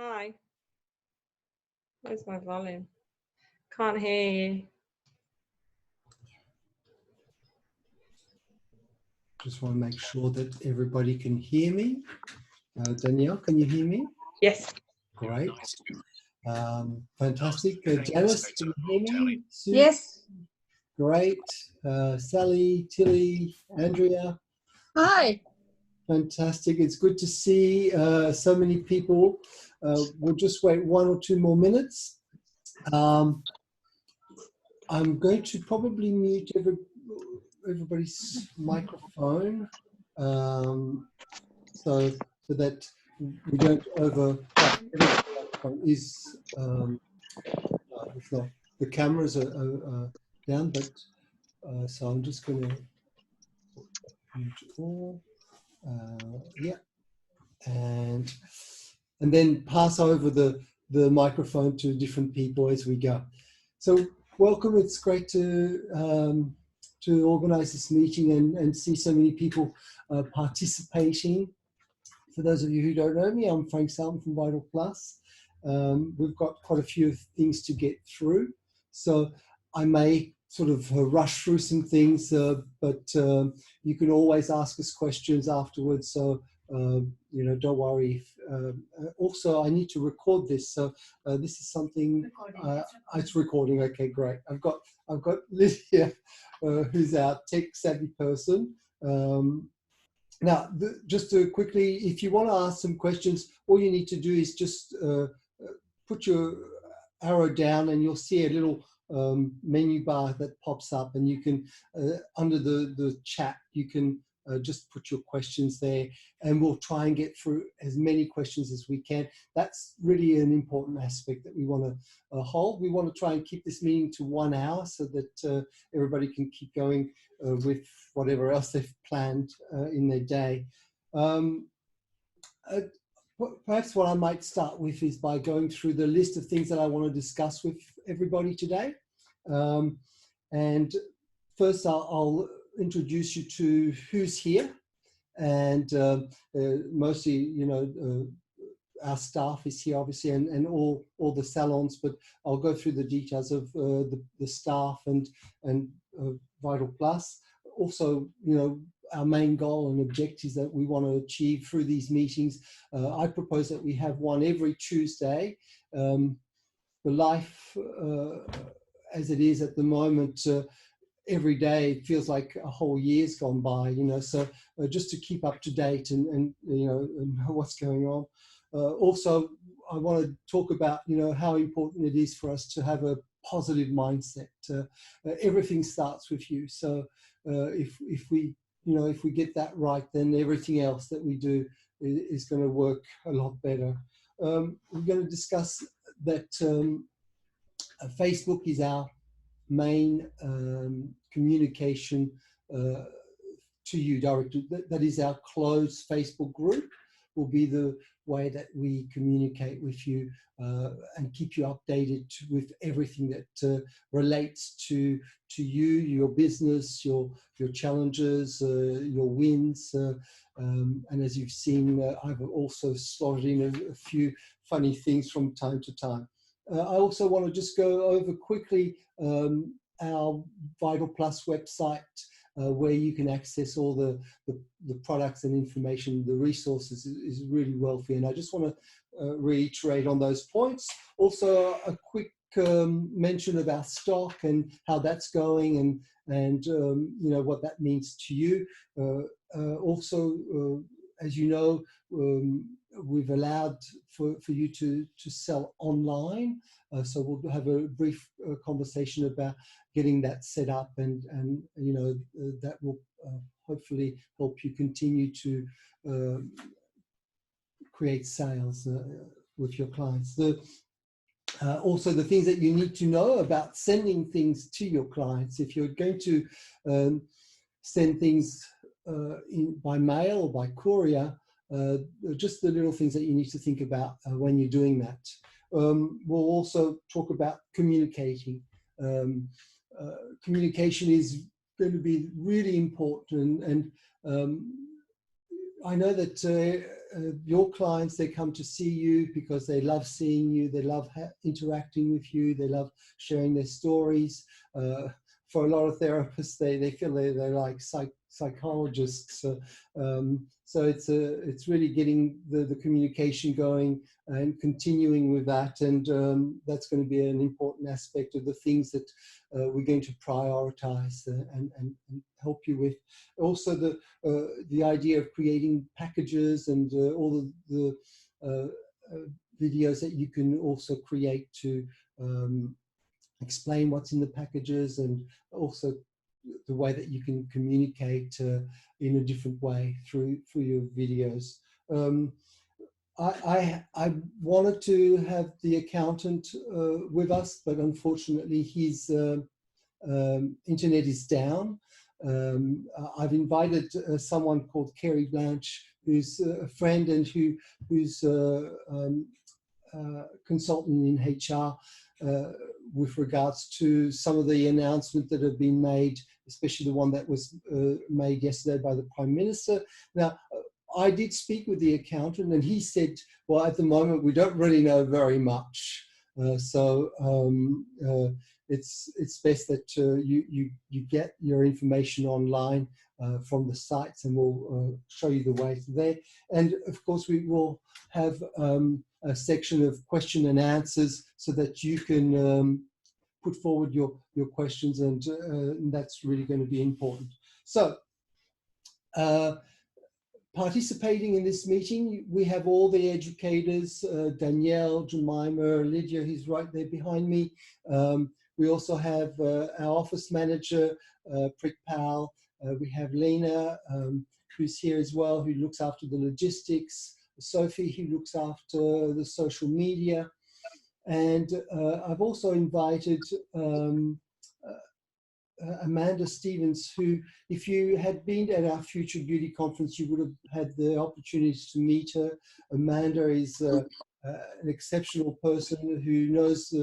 Hi, where's my volume? Can't hear you. Just want to make sure that everybody can hear me. Danielle, can you hear me? Yes. Great. Fantastic. Janice, can you hear me? Sue? Yes. Great. Sally, Tilly, Andrea. Hi. Fantastic. It's good to see so many people. We'll just wait 1 or 2 more minutes. I'm going to probably mute everybody's microphone so that we don't it's not, the cameras are down, but so I'm just going to mute all, yeah, and then pass over the microphone to different people as we go. So welcome. It's great to organize this meeting and see so many people participating. For those of you who don't know me, I'm Frank Sellam from Vital Plus. We've got quite a few things to get through, so I may sort of rush through some things, but you can always ask us questions afterwards, so you know, don't worry. Also, I need to record this, so this is something. It's recording. Okay, great. I've got Liz here, who's our tech savvy person. Now, just to quickly, if you want to ask some questions, all you need to do is just put your arrow down and you'll see a little menu bar that pops up, and you can, under the chat, you can just put your questions there, and we'll try and get through as many questions as we can. That's really an important aspect that we want to hold. We want to try and keep this meeting to 1 hour so that everybody can keep going with whatever else they've planned in their day. Perhaps what I might start with is by going through the list of things that I want to discuss with everybody today. And first I'll introduce you to who's here, and mostly, you know, our staff is here obviously, and all the salons, but I'll go through the details of the staff and Vital Plus. Also, you know, our main goal and objectives that we want to achieve through these meetings. I propose that we have one every Tuesday. The life as it is at the moment, every day feels like a whole year's gone by, you know, so just to keep up to date and you know, and know what's going on. Also, I want to talk about, you know, how important it is for us to have a positive mindset. Everything starts with you. So if we, you know, if we get that right, then everything else that we do is going to work a lot better. We're going to discuss that Facebook is our main communication to you directly. That is our closed Facebook group, will be the way that we communicate with you and keep you updated with everything that relates to you, your business, your challenges, your wins. And as you've seen, I've also slotted in a few funny things from time to time. I also want to just go over quickly our Vital Plus website, where you can access all the products and information. The resources is really wealthy, and I just want to reiterate on those points. Also, a quick mention of our stock and how that's going, and you know, what that means to you. Also, as you know, we've allowed for you to sell online, so we'll have a brief conversation about getting that set up, and you know, that will hopefully help you continue to create sales with your clients. Also, the things that you need to know about sending things to your clients. If you're going to send things by mail or by courier, just the little things that you need to think about when you're doing that. We'll also talk about communicating. Communication is going to be really important, and I know that your clients, they come to see you because they love seeing you, they love interacting with you, they love sharing their stories. For a lot of therapists, they feel they're like psychologists. So it's really getting the communication going and continuing with that, and that's going to be an important aspect of the things that we're going to prioritize and help you with. Also, the idea of creating packages and all the videos that you can also create to explain what's in the packages, and also the way that you can communicate in a different way through your videos. I wanted to have the accountant with us, but unfortunately his internet is down. I've invited someone called Kerry Blanche, who's a friend and who's consultant in HR with regards to some of the announcements that have been made, especially the one that was made yesterday by the Prime Minister. Now, I did speak with the accountant, and he said, well, at the moment, we don't really know very much. It's best that you get your information online from the sites, and we'll show you the way there. And of course, we will have a section of question and answers so that you can put forward your questions, and that's really going to be important. So, participating in this meeting, we have all the educators, Danielle, Jemima, Lydia, who's right there behind me. We also have our office manager, Prick Powell. We have Lena, who's here as well, who looks after the logistics. Sophie, who looks after the social media. And I've also invited Amanda Stevens, who, if you had been at our Future Beauty conference, you would have had the opportunity to meet her. Amanda is an exceptional person who knows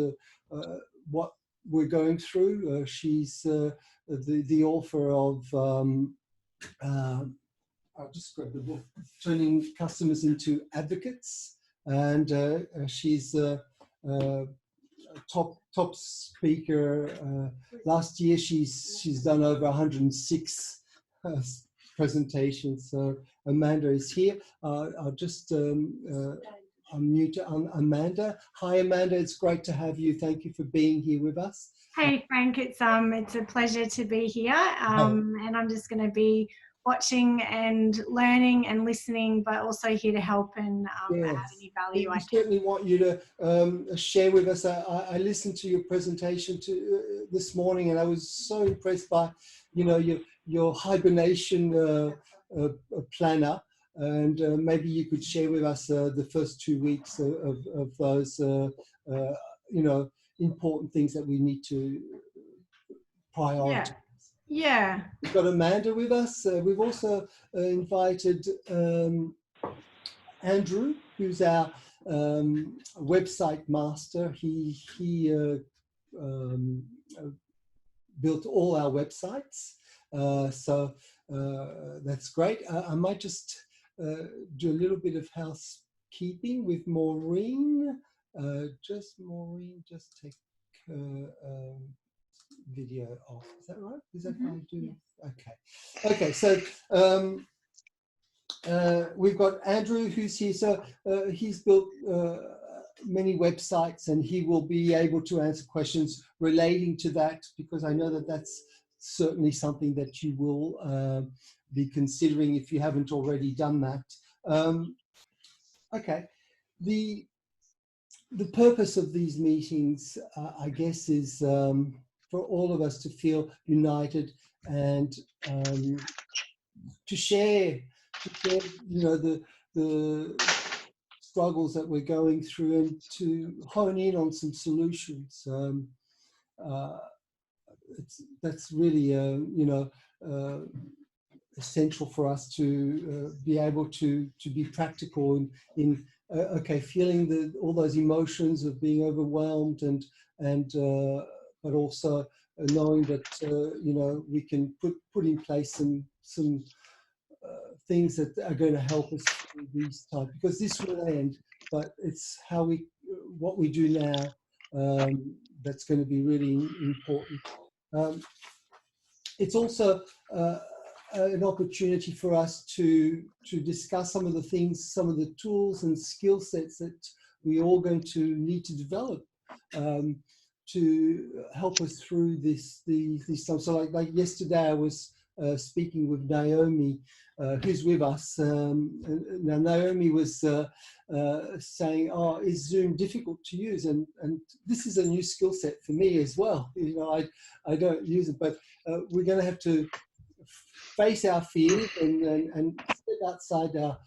what we're going through. She's the author of, I'll just grab the book, Turning Customers into Advocates. And she's top speaker. Last year she's done over 106 presentations. So Amanda is here. I'll just unmute Amanda. Hi Amanda, it's great to have you. Thank you for being here with us. Hey Frank, it's a pleasure to be here, and I'm just going to be watching and learning and listening, but also here to help and yes, add any value. We certainly want you to share with us. I listened to your presentation this morning, and I was so impressed by, your hibernation planner, and maybe you could share with us the first 2 weeks of those, important things that we need to prioritize. Yeah. We've got Amanda with us. We've also invited Andrew, who's our website master. He built all our websites, so that's great. I might just do a little bit of housekeeping with Maureen. Maureen, just take video off. Is that right? Is that how I do? Okay. Okay. So we've got Andrew who's here. So he's built many websites, and he will be able to answer questions relating to that, because I know that that's certainly something that you will be considering if you haven't already done that. Okay. The purpose of these meetings, I guess, is for all of us to feel united and to share, the struggles that we're going through, and to hone in on some solutions. That's really, essential for us to be able to be practical in feeling all those emotions of being overwhelmed, and but also knowing that we can put in place some things that are going to help us through these times, because this will end, but it's what we do now that's going to be really important. It's also an opportunity for us to discuss some of the things, some of the tools and skill sets that we're all going to need to develop to help us through these times. So like yesterday, I was speaking with Naomi, who's with us. Now Naomi was saying, "Oh, is Zoom difficult to use?" And this is a new skill set for me as well. You know, I don't use it, but we're going to have to face our fears and step outside our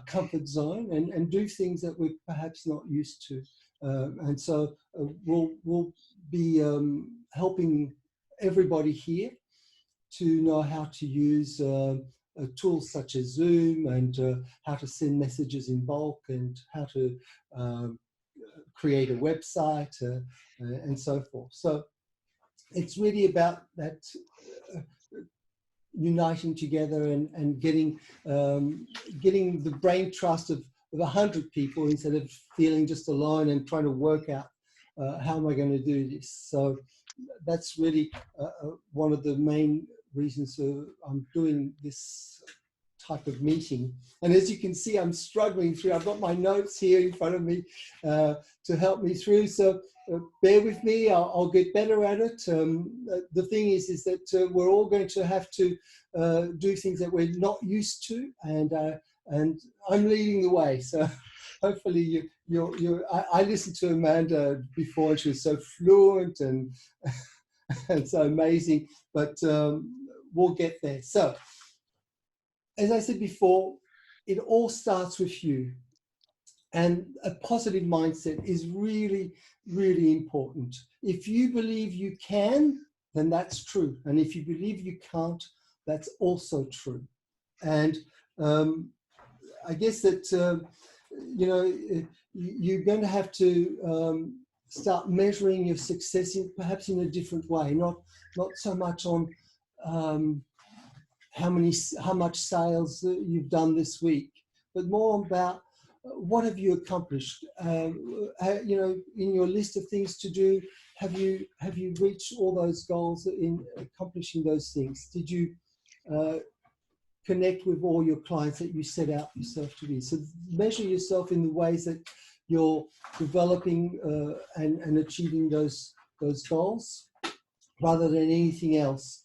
comfort zone and do things that we're perhaps not used to. And so we'll be helping everybody here to know how to use tools such as Zoom, and how to send messages in bulk, and how to create a website and so forth. So it's really about that uniting together and getting the brain trust of 100 people instead of feeling just alone and trying to work out how am I going to do this. So that's really one of the main reasons I'm doing this type of meeting. And as you can see, I'm struggling through. I've got my notes here in front of me to help me through. So bear with me. I'll get better at it. The thing is that we're all going to have to do things that we're not used to, and I'm leading the way. So hopefully I listened to Amanda before, and she was so fluent and and so amazing. But we'll get there. So, as I said before, it all starts with you. And a positive mindset is really, really important. If you believe you can, then that's true. And if you believe you can't, that's also true. And I guess that, you know, you're going to have to start measuring your success perhaps in a different way, not so much on how much sales you've done this week, but more about what have you accomplished. You know, in your list of things to do, have you reached all those goals in accomplishing those things? Did you connect with all your clients that you set out yourself to be? So measure yourself in the ways that you're developing and achieving those goals rather than anything else.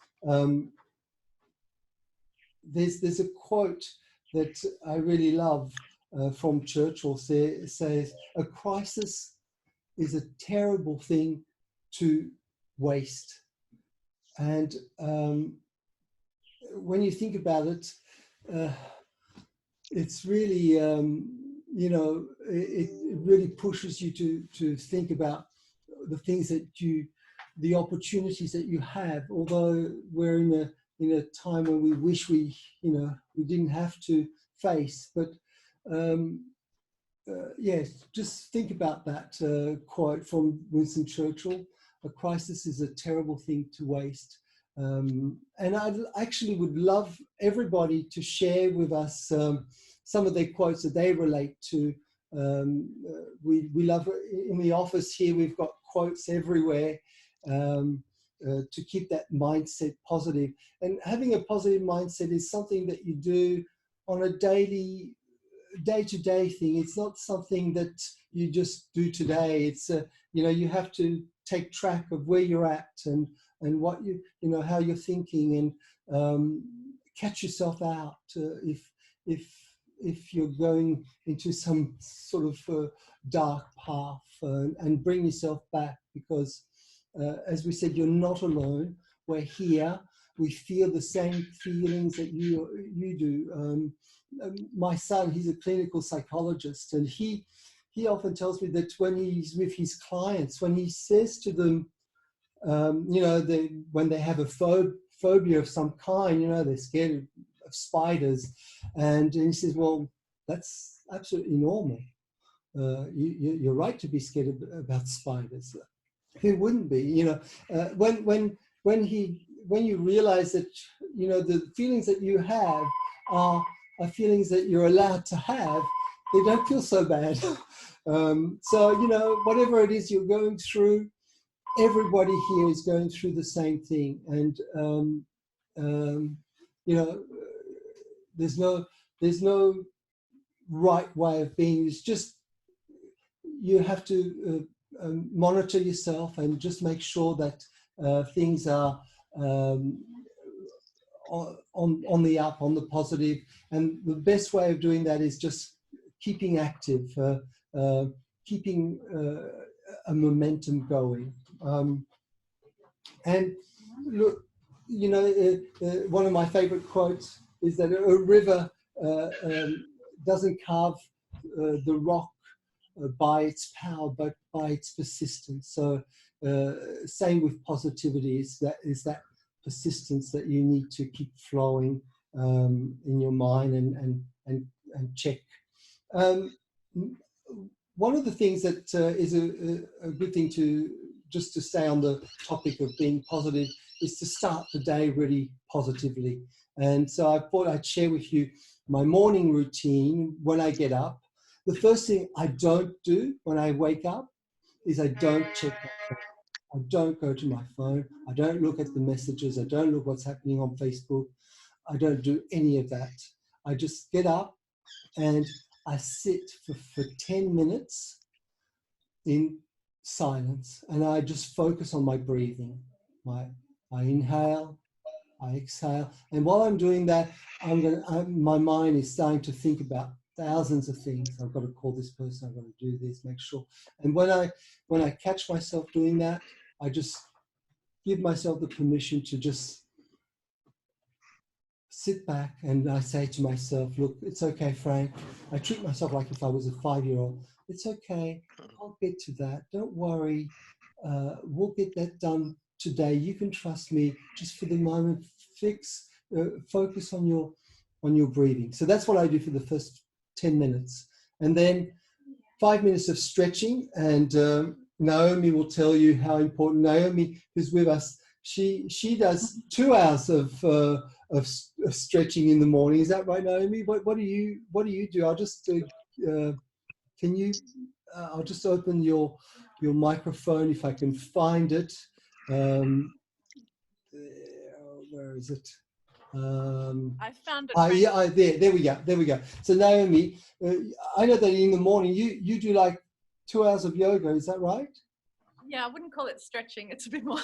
There's a quote that I really love from Churchill. Says, "A crisis is a terrible thing to waste." And when you think about it, it's really, you know, it really pushes you to think about the things that the opportunities that you have. Although we're in a time when we wish we didn't have to face, but yes, just think about that quote from Winston Churchill: "A crisis is a terrible thing to waste." And I actually would love everybody to share with us some of their quotes that they relate to. We love, in the office here, we've got quotes everywhere to keep that mindset positive. And having a positive mindset is something that you do on a day-to-day thing. It's not something that you just do today. It's you know, you have to take track of where you're at and what you know, how you're thinking, and catch yourself out if you're going into some sort of dark path, and bring yourself back, because as we said, you're not alone. We're here. We feel the same feelings that you do. My son, he's a clinical psychologist, and he often tells me that when he's with his clients, when he says to them, you know, when they have a phobia of some kind, you know, they're scared of spiders, and he says, well, that's absolutely normal. You're right to be scared about spiders. Who wouldn't be? You know, when you realize that, you know, the feelings that you have are feelings that you're allowed to have, they don't feel so bad. So, you know, whatever it is you're going through, everybody here is going through the same thing. And, you know, there's no right way of being. It's just, you have to monitor yourself and just make sure that things are on the up, on the positive. And the best way of doing that is just keeping active, keeping a momentum going. And look, you know, one of my favorite quotes is that a river doesn't carve the rock by its power, but by its persistence. So same with positivity, is that persistence that you need to keep flowing in your mind and check. One of the things that is a good thing just to stay on the topic of being positive is to start the day really positively. And so I thought I'd share with you my morning routine when I get up. The first thing I don't do when I wake up is I don't check my phone. I don't go to my phone. I don't look at the messages. I don't look what's happening on Facebook. I don't do any of that. I just get up and I sit for 10 minutes in silence, and I just focus on my breathing. I inhale, I exhale, and while I'm doing that, my mind is starting to think about thousands of things. I've got to call this person, I've got to do this, make sure. And when I catch myself doing that, I just give myself the permission to just sit back, and I say to myself, look, it's okay, Frank. I treat myself like if I was a 5-year-old. It's okay, I'll get to that. Don't worry, we'll get that done today. You can trust me. Just for the moment, focus on your breathing. So that's what I do for the first 10 minutes. And then 5 minutes of stretching, and Naomi will tell you how important. Naomi, who's with us, she does 2 hours of stretching in the morning. Is that right, Naomi? What do you do? I'll just can you? I'll just open your microphone if I can find it. Where is it? I found it. Yeah, there we go. So Naomi, I know that in the morning you do like 2 hours of yoga. Is that right? Yeah, I wouldn't call it stretching. It's a bit more.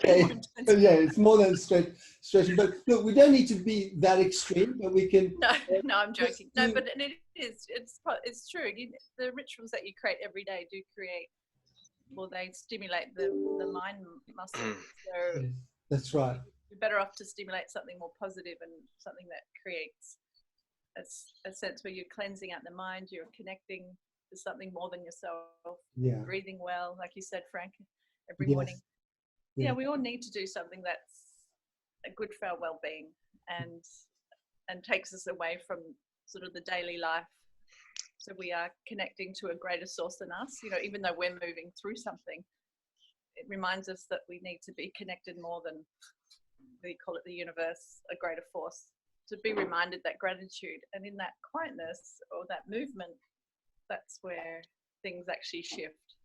Yeah, it's more than stretching. But look, we don't need to be that extreme, but we can. No, I'm joking. No, but it is. It's true. The rituals that you create every day do create. Well, they stimulate the mind muscle. So Yes, that's right. You're better off to stimulate something more positive and something that creates a sense where you're cleansing out the mind. You're connecting to something more than yourself. Yeah. Breathing well, like you said, Frank, every Yes. morning. Yeah, we all need to do something that's good for our well-being and takes us away from sort of the daily life. So we are connecting to a greater source than us. You know, even though we're moving through something, it reminds us that we need to be connected more than, we call it the universe, a greater force. To be reminded that gratitude, and in that quietness or that movement, that's where things actually shift.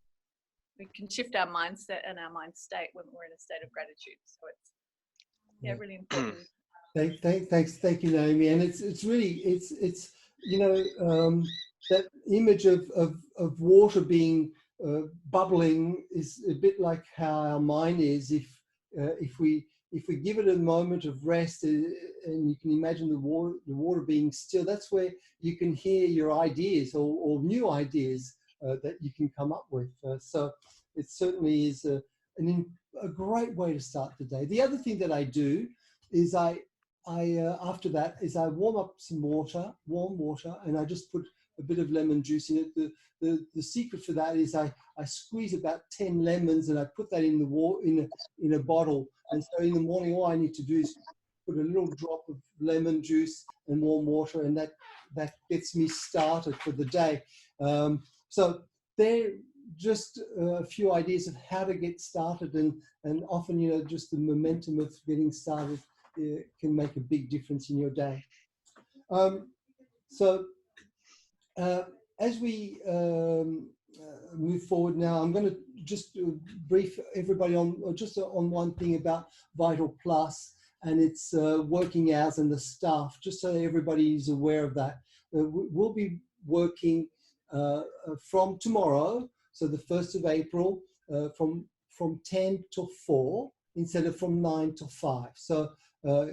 We can shift our mindset and our mind state when we're in a state of gratitude. So it's really important. Thank you, Naomi. And it's really you know, that image of water being bubbling is a bit like how our mind is. If we give it a moment of rest, and you can imagine the water being still, that's where you can hear your ideas or new ideas that you can come up with. So it certainly is a great way to start the day. The other thing that I do is I after that is I warm up some warm water, and I just put a bit of lemon juice in it. The secret for that is I squeeze about 10 lemons and I put that in in a bottle. And so in the morning, all I need to do is put a little drop of lemon juice and warm water, and that gets me started for the day. So they're just a few ideas of how to get started, and often, you know, just the momentum of getting started can make a big difference in your day. So as we move forward now, I'm going to just brief everybody on just on one thing about Vital Plus and its working hours and the staff, just so everybody is aware of that. We'll be working from tomorrow, so the 1st of April, from 10 till 4 instead of from 9 till 5. So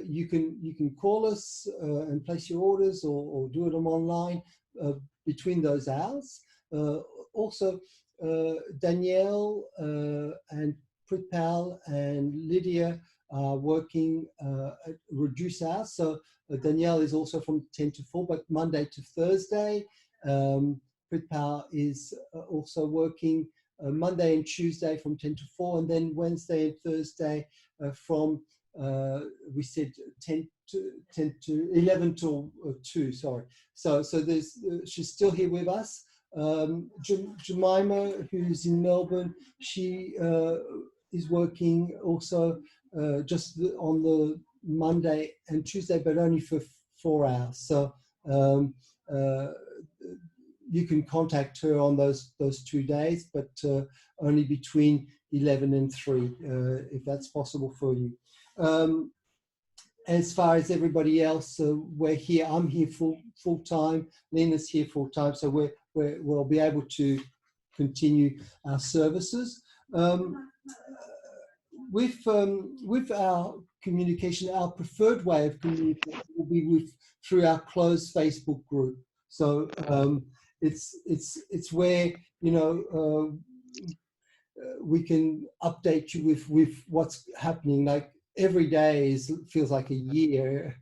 you can call us and place your orders or do it online between those hours. Also, Danielle and Pritpal and Lydia are working at reduced hours. So Danielle is also from 10 to 4, but Monday to Thursday. Pritpal is also working Monday and Tuesday from 10 to 4, and then Wednesday and Thursday from we said 10 to 11 till 2. Sorry. So there's she's still here with us. Jemima, who's in Melbourne, she is working also just on the Monday and Tuesday, but only for 4 hours. So you can contact her on those 2 days, but only between 11 and 3, if that's possible for you. As far as everybody else, we're here. I'm here full time. Lena's here full time, so we'll be able to continue our services. With our communication, our preferred way of communication will be through our closed Facebook group. So it's where we can update you with what's happening. Like every day feels like a year.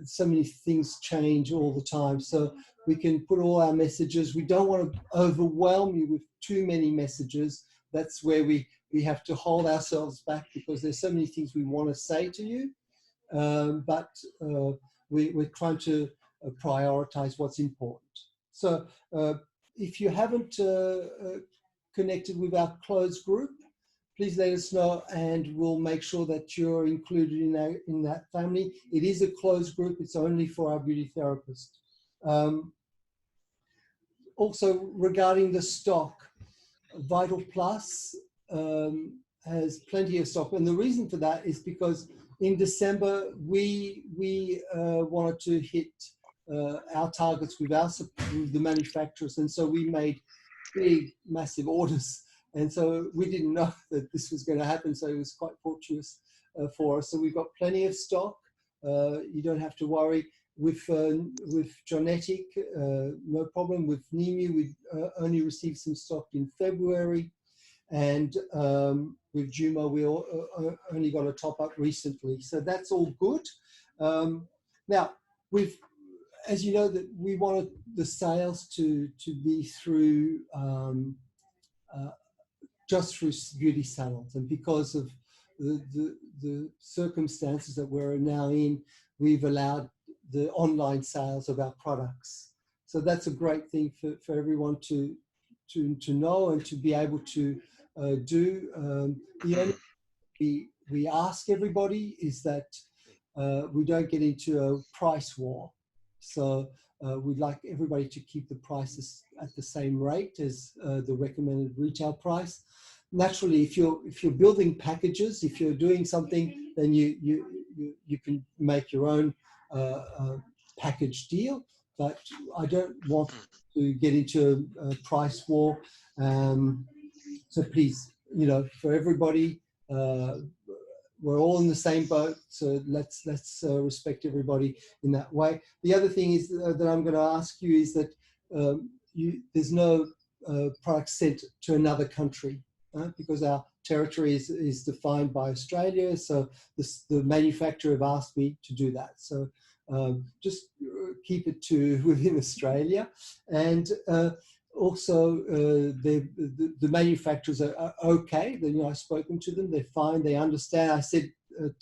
So many things change all the time. So we can put all our messages. We don't want to overwhelm you with too many messages. That's where we have to hold ourselves back, because there's so many things we want to say to you. But we're trying to prioritize what's important. So if you haven't connected with our closed group, please let us know, and we'll make sure that you're included in that family. It is a closed group. It's only for our beauty therapists. Also, regarding the stock, Vital Plus has plenty of stock, and the reason for that is because in December we wanted to hit our targets with the manufacturers, and so we made big, massive orders, and so we didn't know that this was going to happen. So it was quite fortuitous for us. So we've got plenty of stock. You don't have to worry. With Genetic, no problem. With Nemu, we only received some stock in February, and with Juma, we only got a top up recently. So that's all good. Now, as you know, that we wanted the sales to be through just through beauty salons, and because of the circumstances that we're now in, we've allowed the online sales of our products. So that's a great thing for everyone to know and to be able to do. The only thing we ask everybody is that we don't get into a price war. So we'd like everybody to keep the prices at the same rate as the recommended retail price. Naturally, if you're building packages, if you're doing something, then you can make your own package deal. But I don't want to get into a price war. So please, for everybody, we're all in the same boat. So let's respect everybody in that way. The other thing is that I'm going to ask you is that there's no product sent to another country. Because our territory is defined by Australia, so the manufacturer have asked me to do that. So just keep it to within Australia, and also the manufacturers are okay. I've spoken to them; they're fine. They understand. I said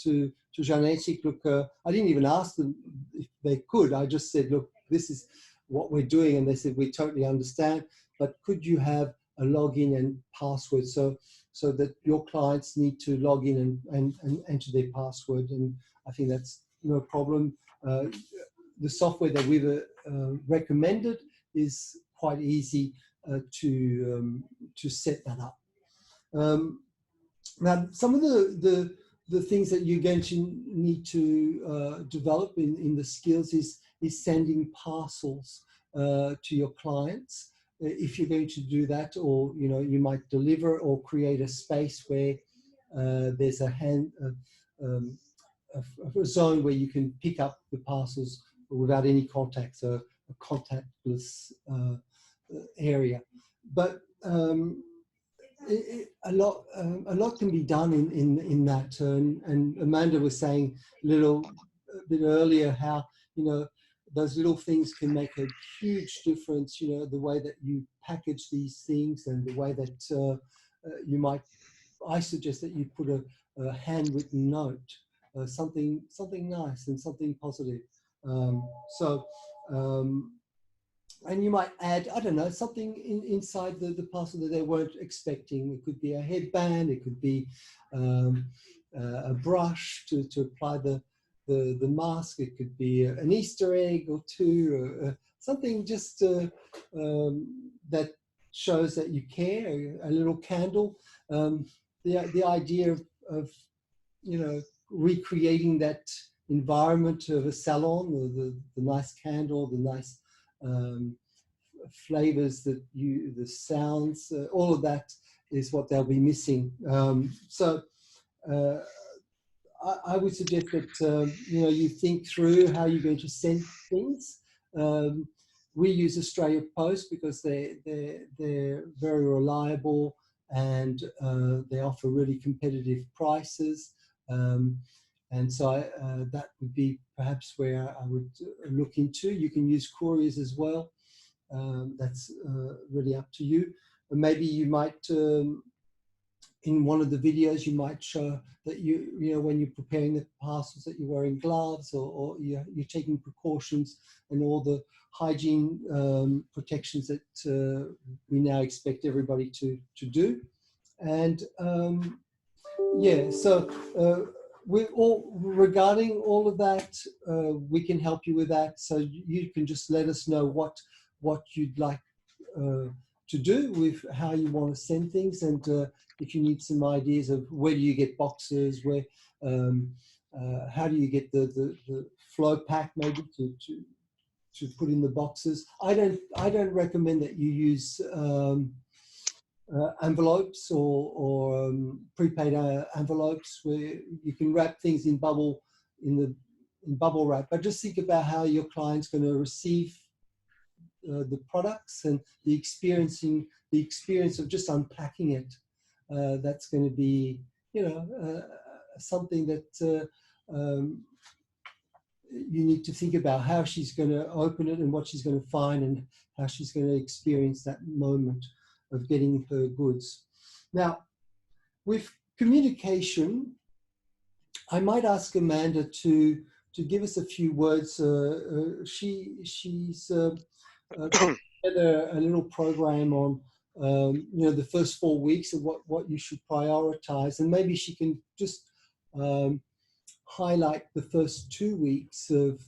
to Genetic, look, I didn't even ask them if they could. I just said, look, this is what we're doing, and they said we totally understand. But could you have a login and password so that your clients need to log in and enter their password? And I think that's no problem. the software that we've recommended is quite easy to set that up. Now, some of the things that you're going to need to develop in the skills is sending parcels to your clients. If you're going to do that, or you might deliver or create a space where there's a zone where you can pick up the parcels without any contact, so a contactless area. But a lot can be done in that, and Amanda was saying a bit earlier how those little things can make a huge difference. The way that you package these things and the way that I suggest that you put a handwritten note, something nice and something positive. And you might add, I don't know, something inside the parcel that they weren't expecting. It could be a headband, it could be a brush to apply the mask, it could be an Easter egg or two, something just that shows that you care, a little candle. The idea of recreating that environment of a salon, or the nice candle, the nice flavors, the sounds, all of that is what they'll be missing. I would suggest that you think through how you're going to send things. We use Australia Post because they're very reliable, and they offer really competitive prices. And so that would be perhaps where I would look into. You can use couriers as well. That's really up to you. And maybe you might, in one of the videos, you might show that when you're preparing the parcels, that you're wearing gloves, or you're taking precautions and all the hygiene protections that we now expect everybody to do. And yeah, so regarding all of that, we can help you with that. So you can just let us know what you'd like to do with how you want to send things, and if you need some ideas of where do you get boxes, where how do you get the flow pack maybe to put in the boxes. I don't recommend that you use envelopes or prepaid envelopes where you can wrap things in bubble wrap. But just think about how your client's going to receive the products, and the experience of just unpacking it. That's going to be something that you need to think about, how she's going to open it and what she's going to find and how she's going to experience that moment of getting her goods. Now, with communication, I might ask Amanda to give us a few words. She's put together a little program on the first 4 weeks of what you should prioritize, and maybe she can just highlight the first 2 weeks of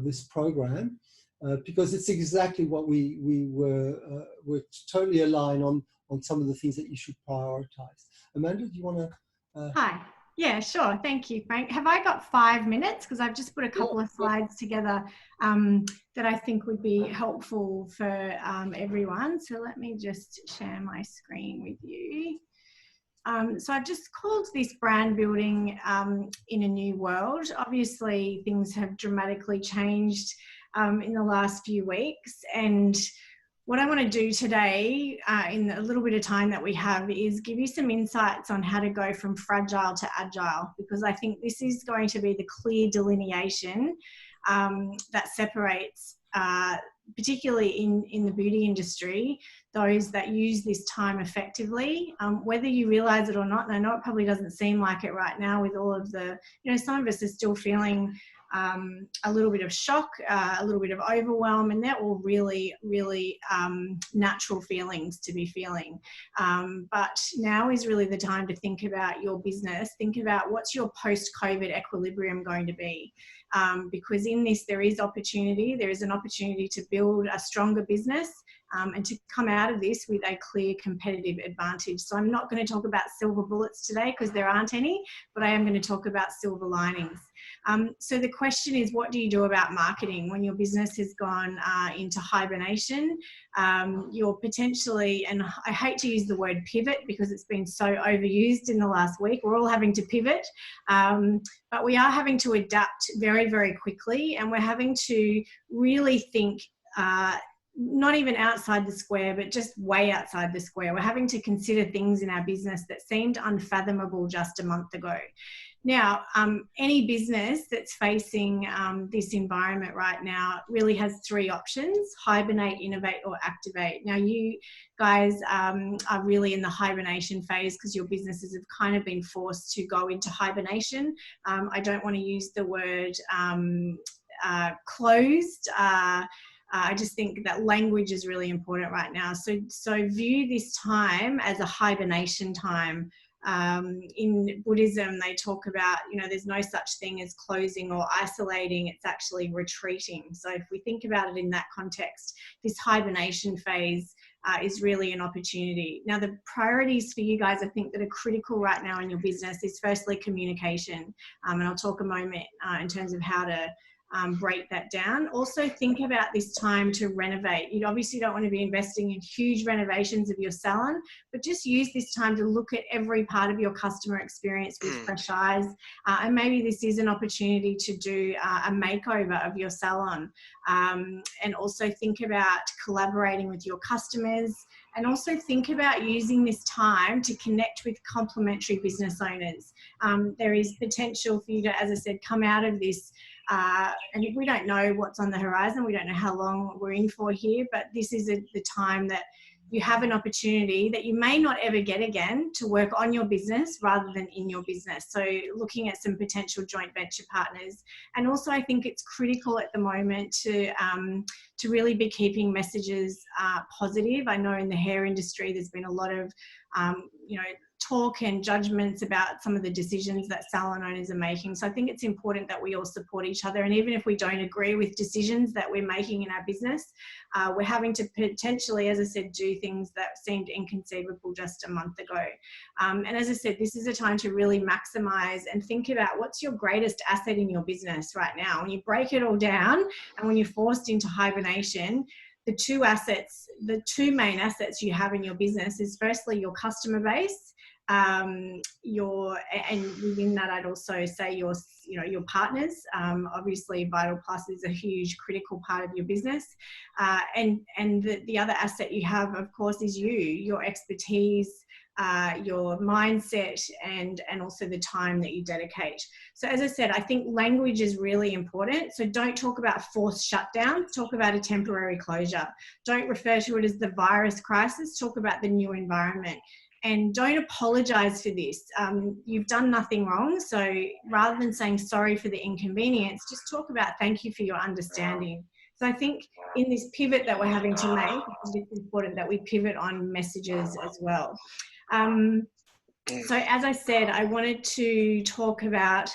this program, because it's exactly what we're totally aligned on some of the things that you should prioritize. Amanda, do you want to? Hi. Yeah, sure. Thank you, Frank. Have I got 5 minutes? Because I've just put a couple of slides together that I think would be helpful for everyone. So let me just share my screen with you. So I've just called this brand building in a new world. Obviously, things have dramatically changed in the last few weeks, and what I want to do today in a little bit of time that we have is give you some insights on how to go from fragile to agile, because I think this is going to be the clear delineation that separates, particularly in the beauty industry, those that use this time effectively, whether you realize it or not. And I know it probably doesn't seem like it right now with all of the, some of us are still feeling a little bit of shock, a little bit of overwhelm, and they're all really, really natural feelings to be feeling. But now is really the time to think about your business, think about what's your post-COVID equilibrium going to be. Because in this there is opportunity, there is an opportunity to build a stronger business and to come out of this with a clear competitive advantage. So I'm not going to talk about silver bullets today because there aren't any, but I am going to talk about silver linings. So the question is, what do you do about marketing when your business has gone into hibernation? You're potentially, and I hate to use the word pivot because it's been so overused in the last week, we're all having to pivot, but we are having to adapt very, very quickly, and we're having to really think not even outside the square, but just way outside the square. We're having to consider things in our business that seemed unfathomable just a month ago. Now, any business that's facing this environment right now really has three options: hibernate, innovate, or activate. Now, you guys are really in the hibernation phase because your businesses have kind of been forced to go into hibernation. I don't want to use the word closed. I just think that language is really important right now. So view this time as a hibernation time. In Buddhism, they talk about, there's no such thing as closing or isolating, it's actually retreating. So if we think about it in that context, this hibernation phase is really an opportunity. Now, the priorities for you guys, I think, that are critical right now in your business is firstly communication. And I'll talk a moment in terms of how to break that down. Also think about this time to renovate. You obviously don't want to be investing in huge renovations of your salon, but just use this time to look at every part of your customer experience with fresh eyes. And maybe this is an opportunity to do a makeover of your salon. And also think about collaborating with your customers, and also think about using this time to connect with complementary business owners. There is potential for you to, as I said, come out of this. And if we don't know what's on the horizon, we don't know how long we're in for here, but this is the time that you have an opportunity that you may not ever get again to work on your business rather than in your business. So looking at some potential joint venture partners. And also I think it's critical at the moment to really be keeping messages positive. I know in the hair industry there's been a lot of talk and judgments about some of the decisions that salon owners are making. So I think it's important that we all support each other. And even if we don't agree with decisions that we're making in our business, we're having to potentially, as I said, do things that seemed inconceivable just a month ago. And as I said, this is a time to really maximize and think about what's your greatest asset in your business right now. When you break it all down and when you're forced into hibernation, the two main assets you have in your business is firstly your customer base, and within that I'd also say your partners. Obviously Vital Plus is a huge critical part of your business, and the other asset you have, of course, is your expertise, your mindset, and also the time that you dedicate. So as I said, I think language is really important. So don't talk about forced shutdowns, talk about a temporary closure. Don't refer to it as the virus crisis, talk about the new environment. And don't apologize for this. You've done nothing wrong. So rather than saying sorry for the inconvenience, just talk about thank you for your understanding. So I think in this pivot that we're having to make, it's important that we pivot on messages as well. So as I said, I wanted to talk about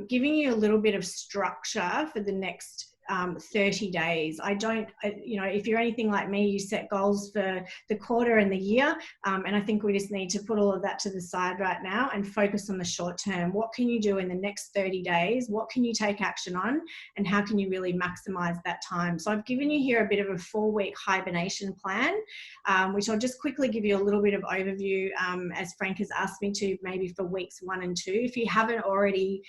giving you a little bit of structure for the next 30 days. If you're anything like me, you set goals for the quarter and the year. And I think we just need to put all of that to the side right now and focus on the short term. What can you do in the next 30 days? What can you take action on? And how can you really maximize that time? So I've given you here a bit of a 4-week hibernation plan, which I'll just quickly give you a little bit of overview, as Frank has asked me to, maybe for weeks 1 and 2. If you haven't already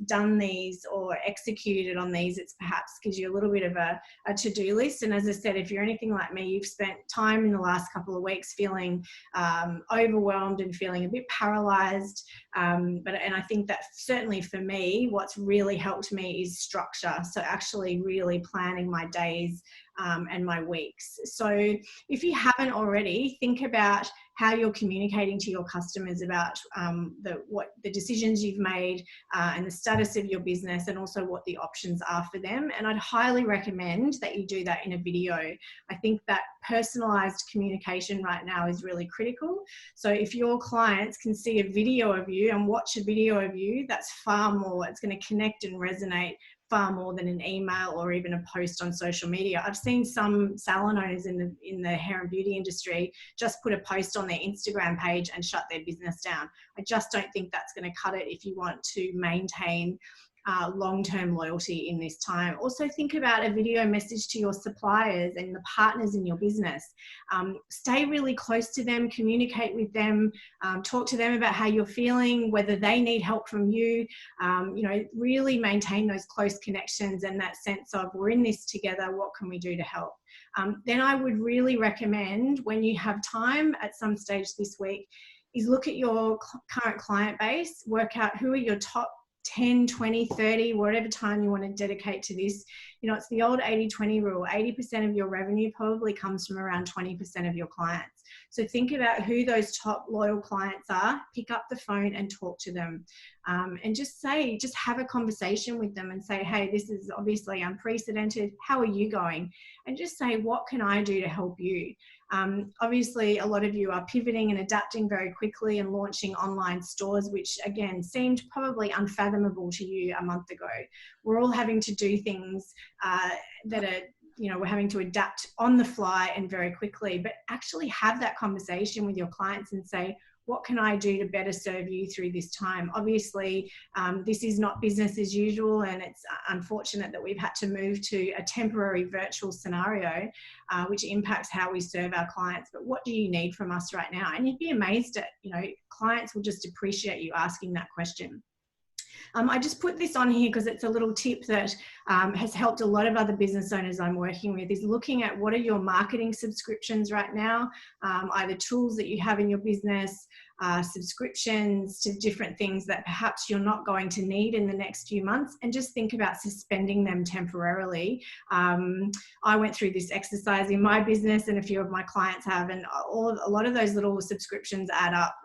done these or executed on these, it's perhaps gives you a little bit of a to-do list. And as I said, if you're anything like me, you've spent time in the last couple of weeks feeling overwhelmed and feeling a bit paralyzed. And I think that certainly for me, what's really helped me is structure. So actually really planning my days and my weeks. So if you haven't already, think about how you're communicating to your customers about what the decisions you've made and the status of your business, and also what the options are for them. And I'd highly recommend that you do that in a video. I think that personalized communication right now is really critical. So if your clients can see a video of you and watch a video of you, that's far more, it's going to connect and resonate far more than an email or even a post on social media. I've seen some salon owners in the hair and beauty industry just put a post on their Instagram page and shut their business down. I just don't think that's going to cut it if you want to maintain long-term loyalty in this time. Also think about a video message to your suppliers and the partners in your business. Stay really close to them, communicate with them, talk to them about how you're feeling, whether they need help from you. You know, really maintain those close connections and that sense of, we're in this together, what can we do to help? Then I would really recommend, when you have time at some stage this week, is look at your current client base, work out who are your top 10, 20, 30, whatever time you want to dedicate to this. You know, it's the old 80-20 rule. 80% of your revenue probably comes from around 20% of your clients. So think about who those top loyal clients are, pick up the phone and talk to them. And just have a conversation with them and say, hey, this is obviously unprecedented. How are you going? And just say, what can I do to help you? Obviously, a lot of you are pivoting and adapting very quickly and launching online stores, which again seemed probably unfathomable to you a month ago. We're all having to do things that are, you know, we're having to adapt on the fly and very quickly, but actually have that conversation with your clients and say, what can I do to better serve you through this time? Obviously, this is not business as usual, and it's unfortunate that we've had to move to a temporary virtual scenario, which impacts how we serve our clients. But what do you need from us right now? And you'd be amazed at, you know, clients will just appreciate you asking that question. I just put this on here because it's a little tip that has helped a lot of other business owners I'm working with, is looking at what are your marketing subscriptions right now, either tools that you have in your business, subscriptions to different things that perhaps you're not going to need in the next few months, and just think about suspending them temporarily. I went through this exercise in my business, and a few of my clients have, and a lot of those little subscriptions add up,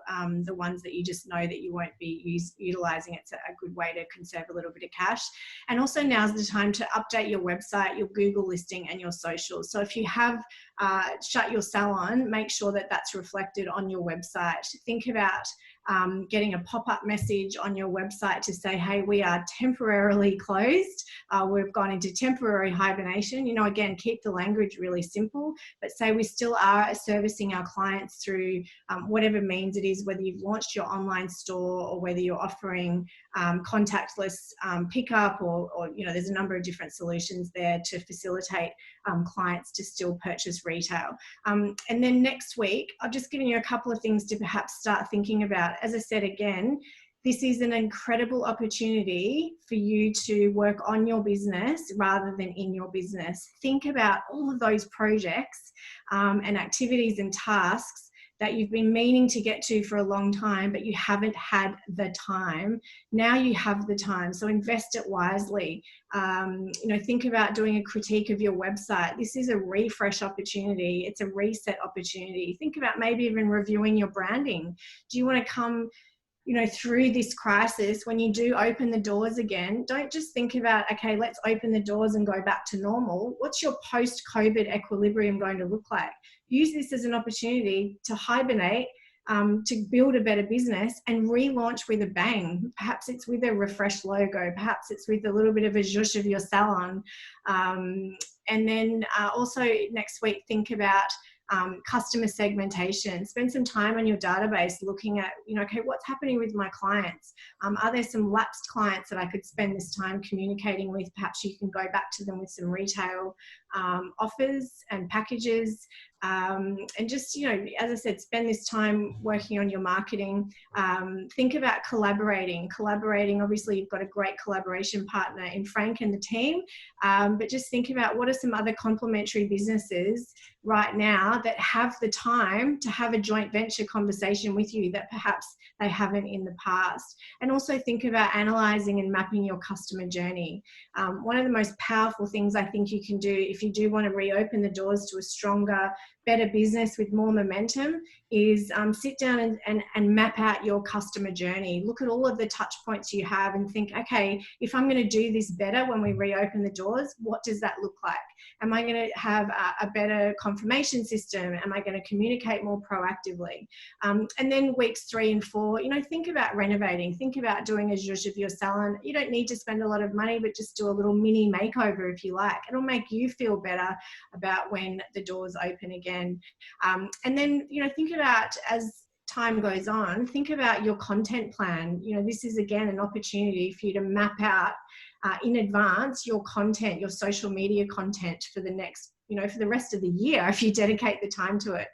the ones that you just know that you won't be utilizing. It's a good way to conserve a little bit of cash. And also now's the time to update your website, your Google listing and your socials. So if you have shut your salon, make sure that that's reflected on your website. Think about getting a pop-up message on your website to say, hey, we are temporarily closed. We've gone into temporary hibernation. You know, again, keep the language really simple, but say we still are servicing our clients through whatever means it is, whether you've launched your online store or whether you're offering contactless pickup, or, you know, there's a number of different solutions there to facilitate clients to still purchase retail. And then next week, I've just given you a couple of things to perhaps start thinking about. As I said, again, this is an incredible opportunity for you to work on your business rather than in your business. Think about all of those projects and activities and tasks that you've been meaning to get to for a long time, but you haven't had the time. Now you have the time, so invest it wisely. You know, think about doing a critique of your website. This is a refresh opportunity. It's a reset opportunity. Think about maybe even reviewing your branding. Do you want to come, you know, through this crisis, when you do open the doors again, don't just think about, okay, let's open the doors and go back to normal. What's your post-COVID equilibrium going to look like? Use this as an opportunity to hibernate, to build a better business and relaunch with a bang. Perhaps it's with a refreshed logo. Perhaps it's with a little bit of a zhuzh of your salon. And then also next week, think about customer segmentation. Spend some time on your database looking at, you know, okay, what's happening with my clients? Are there some lapsed clients that I could spend this time communicating with? Perhaps you can go back to them with some retail offers and packages. And just, you know, as I said, spend this time working on your marketing. Think about collaborating. Obviously, you've got a great collaboration partner in Frank and the team, but just think about what are some other complementary businesses right now that have the time to have a joint venture conversation with you that perhaps they haven't in the past. And also think about analyzing and mapping your customer journey. One of the most powerful things I think you can do if you do want to reopen the doors to a stronger, better business with more momentum is sit down and map out your customer journey. Look at all of the touch points you have and think, okay, if I'm going to do this better when we reopen the doors, what does that look like? Am I going to have a better confirmation system? Am I going to communicate more proactively? And then weeks 3 and 4, you know, think about renovating, think about doing a zhuzh of your salon. You don't need to spend a lot of money, but just do a little mini makeover if you like. It'll make you feel better about when the doors open again. And then, you know, think about, as time goes on, think about your content plan. You know, this is again an opportunity for you to map out in advance your content, your social media content for the next, you know, for the rest of the year if you dedicate the time to it.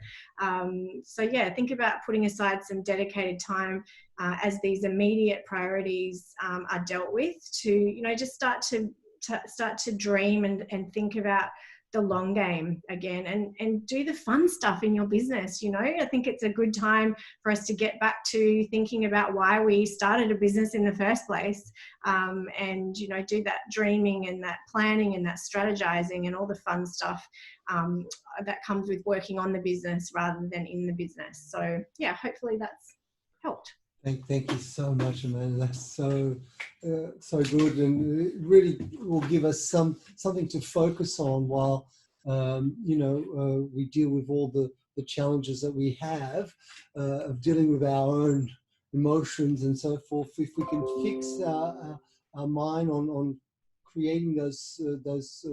So yeah, think about putting aside some dedicated time as these immediate priorities are dealt with, to, you know, just start to dream and think about the long game again, and do the fun stuff in your business. You know, I think it's a good time for us to get back to thinking about why we started a business in the first place, and, you know, do that dreaming and that planning and that strategizing and all the fun stuff that comes with working on the business rather than in the business. So yeah, hopefully that's helped. Thank you so much, Amanda. That's so good, and it really will give us something to focus on while you know, we deal with all the challenges that we have of dealing with our own emotions and so forth. If we can fix our mind on creating those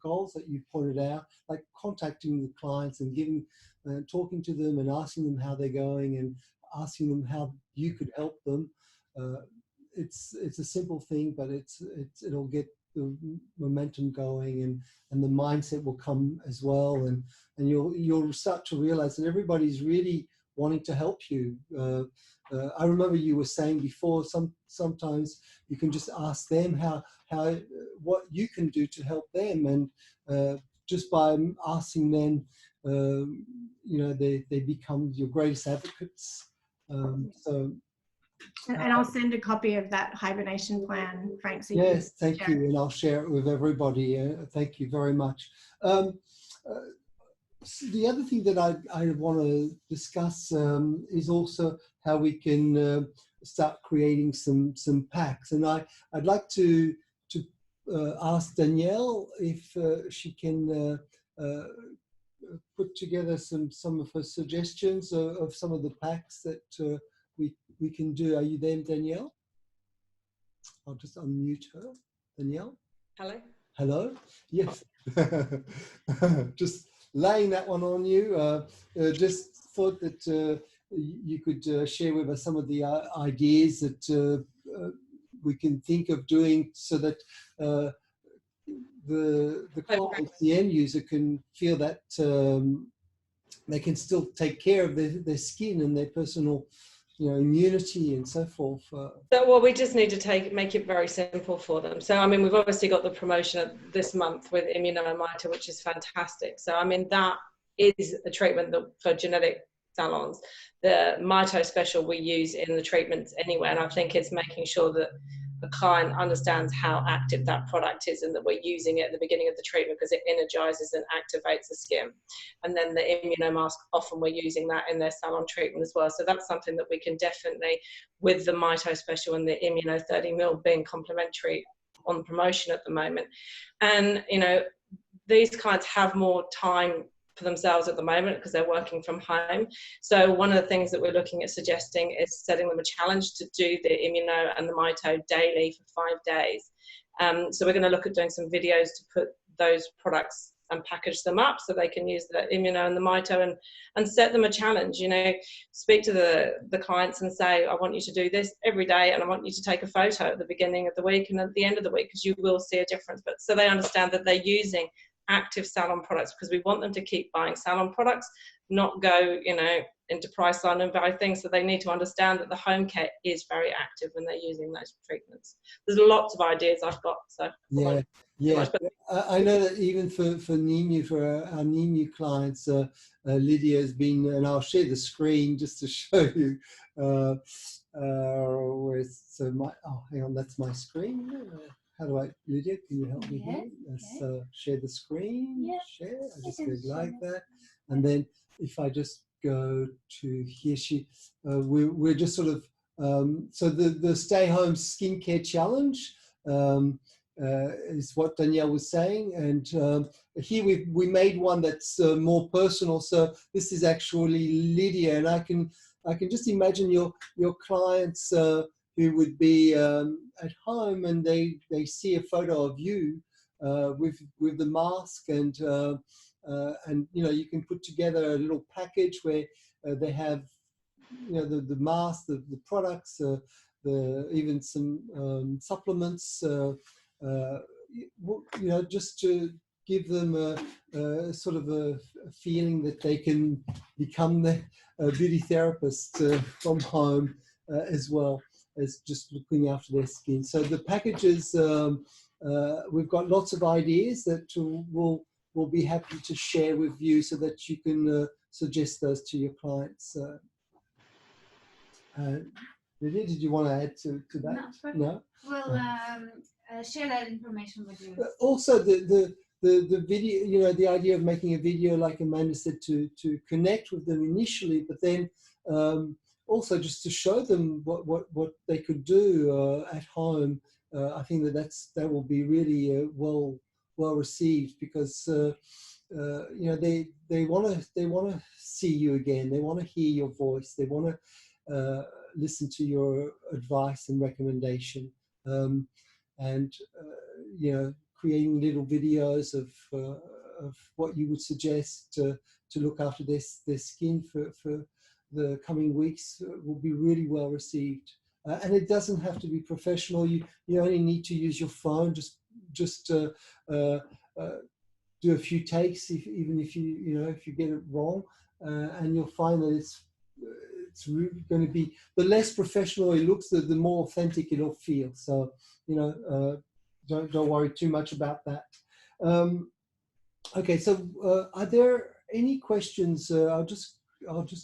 goals that you pointed out, like contacting the clients and giving, talking to them and asking them how they're going and asking them how you could help them. It's a simple thing, but it'll get the momentum going, and the mindset will come as well, and you'll start to realize that everybody's really wanting to help you. I remember you were saying before, sometimes you can just ask them how what you can do to help them, and just by asking them, you know, they become your greatest advocates. And I'll send a copy of that hibernation plan, Frank. So yes, thank you, and I'll share it with everybody. Thank you very much. So the other thing that I want to discuss is also how we can start creating some packs, and I'd like to ask Danielle if she can put together some of her suggestions of some of the packs that we can do. Are you there, Danielle? I'll just unmute her. Danielle? Hello? Hello? Yes. Just laying that one on you. Just thought that you could share with us some of the ideas that we can think of doing, so that the client, the end user, can feel that they can still take care of their skin and their personal, you know, immunity and so forth. So, well, we just need to make it very simple for them. So, I mean, we've obviously got the promotion this month with Immunomito, which is fantastic. So, I mean, that is a treatment that for genetic salons. The Mito special we use in the treatments anyway, and I think it's making sure that the client understands how active that product is, and that we're using it at the beginning of the treatment because it energizes and activates the skin. And then the immunomask, often we're using that in their salon treatment as well. So that's something that we can definitely, with the Mito special and the Immuno 30ml being complementary on promotion at the moment. And, you know, these clients have more time for themselves at the moment because they're working from home. So one of the things that we're looking at suggesting is setting them a challenge to do the Immuno and the Mito daily for 5 days. So we're going to look at doing some videos to put those products and package them up so they can use the Immuno and the Mito, and set them a challenge. You know, speak to the clients and say, I want you to do this every day, and I want you to take a photo at the beginning of the week and at the end of the week, because you will see a difference. But so they understand that they're using active salon products, because we want them to keep buying salon products, not go, you know, into Priceline and buy things. So they need to understand that the home care is very active when they're using those treatments. There's lots of ideas I've got. So yeah. I know that even for Ninu, for our Ninu clients, Lydia has been, and I'll share the screen just to show you. Where's so my? Oh, hang on, that's my screen. how do I, Lydia, can you help me Yeah, here? Let's share the screen. Yeah, Share. I just can go like share. that. And then if I just go to here, we're just sort of, so the Stay Home Skincare Challenge is what Danielle was saying. And here we made one that's more personal. So this is actually Lydia, and I can just imagine your clients who would be at home, and they see a photo of you with the mask, and you know, you can put together a little package where they have, you know, the mask, the products, even some supplements, you know, just to give them a sort of a feeling that they can become the beauty therapist from home as well as just looking after their skin. So the packages, we've got lots of ideas that we'll be happy to share with you so that you can suggest those to your clients. Lydia, did you want to add to that? No? We'll share that information with you. Also, the video, you know, the idea of making a video, like Amanda said, to connect with them initially, but then also just to show them what they could do at home. I think that will be really well received, because you know, they want to see you again. They want to hear your voice. They want to listen to your advice and recommendation, and you know, creating little videos of what you would suggest to look after their skin for the coming weeks will be really well received. And it doesn't have to be professional. You only need to use your phone. Just do a few takes, even if if you get it wrong, and you'll find that it's really going to be, the less professional it looks, the more authentic it'll feel. So, you know, don't worry too much about that. Okay, so are there any questions? I'll just